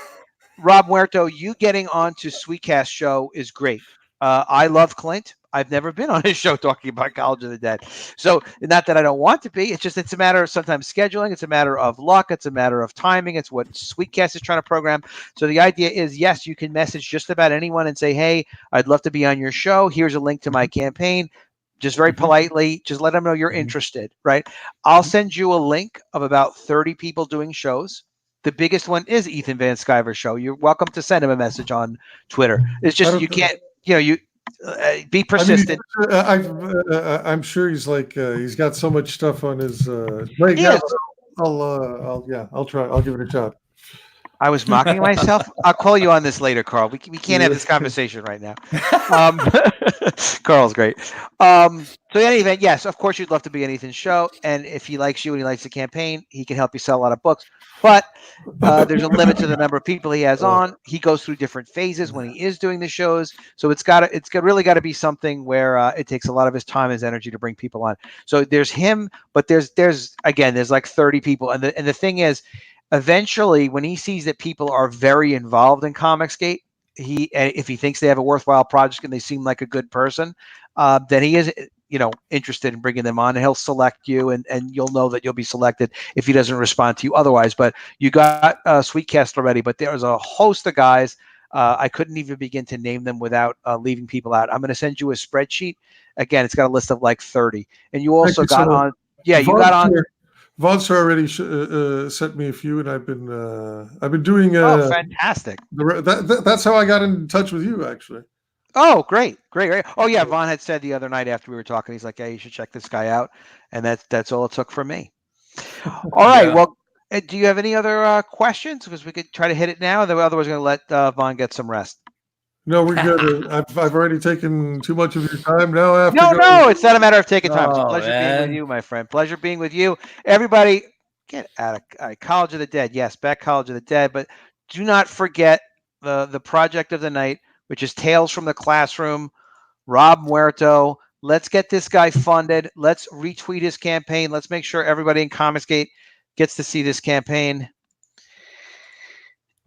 S1: Rob Muerto, you getting onto Sweetcast show is great. I love Clint. I've never been on his show talking about College of the Dead. So not that I don't want to be. It's a matter of sometimes scheduling. It's a matter of luck. It's a matter of timing. It's what Sweetcast is trying to program. So the idea is, yes, you can message just about anyone and say, hey, I'd love to be on your show. Here's a link to my campaign. Just very politely, just let them know you're interested, right? I'll send you a link of about 30 people doing shows. The biggest one is Ethan Van Sciver's show. You're welcome to send him a message on Twitter. It's just you can't, be persistent.
S3: I'm sure he's he's got so much stuff on his plate. Yeah, I'll try. I'll give it a shot.
S1: I was mocking myself. I'll call you on this later, Carl. We can't have this conversation right now. Carl's great. So in any event, yes, of course you'd love to be on Ethan's show, and if he likes you and he likes the campaign, he can help you sell a lot of books. But there's a limit to the number of people he has on. He goes through different phases when he is doing the shows. So it's really got to be something where it takes a lot of his time, his energy to bring people on. So there's him, but there's like 30 people, and the thing is, eventually, when he sees that people are very involved in Comicsgate, if he thinks they have a worthwhile project and they seem like a good person, then he is interested in bringing them on, and he'll select you, and you'll know that you'll be selected if he doesn't respond to you otherwise. But you got Sweetcast already, but there's a host of guys. I couldn't even begin to name them without leaving people out. I'm going to send you a spreadsheet. Again, it's got a list of like 30. And you also got on. Yeah, you got on.
S3: Von's already sent me a few, and I've been doing.
S1: Oh, fantastic!
S3: That's how I got in touch with you, actually.
S1: Oh, great. Oh, yeah. Vaughn had said the other night after we were talking, he's like, "Hey, you should check this guy out," and that's all it took from me. All right. Well, do you have any other questions? Because we could try to hit it now. Otherwise, we're going to let Vaughn get some rest.
S3: No, we're good. I've already taken too much of your time now.
S1: No, it's not a matter of taking time. It's a pleasure being with you, my friend. Pleasure being with you. Everybody, get out of College of the Dead. Yes, back College of the Dead. But do not forget the project of the night, which is Tales from the Classroom, Rob Muerto. Let's get this guy funded. Let's retweet his campaign. Let's make sure everybody in Comicsgate gets to see this campaign.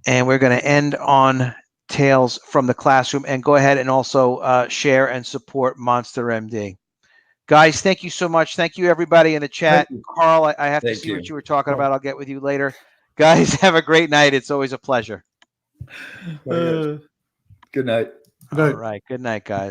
S1: And we're going to end on Tales from the Classroom, and go ahead and also share and support Monster MD. Guys, thank you so much. Thank you, everybody in the chat. Carl, I have to see what you were talking about. I'll get with you later. Guys, have a great night. It's always a pleasure.
S2: Good night.
S1: All right. Good night, guys.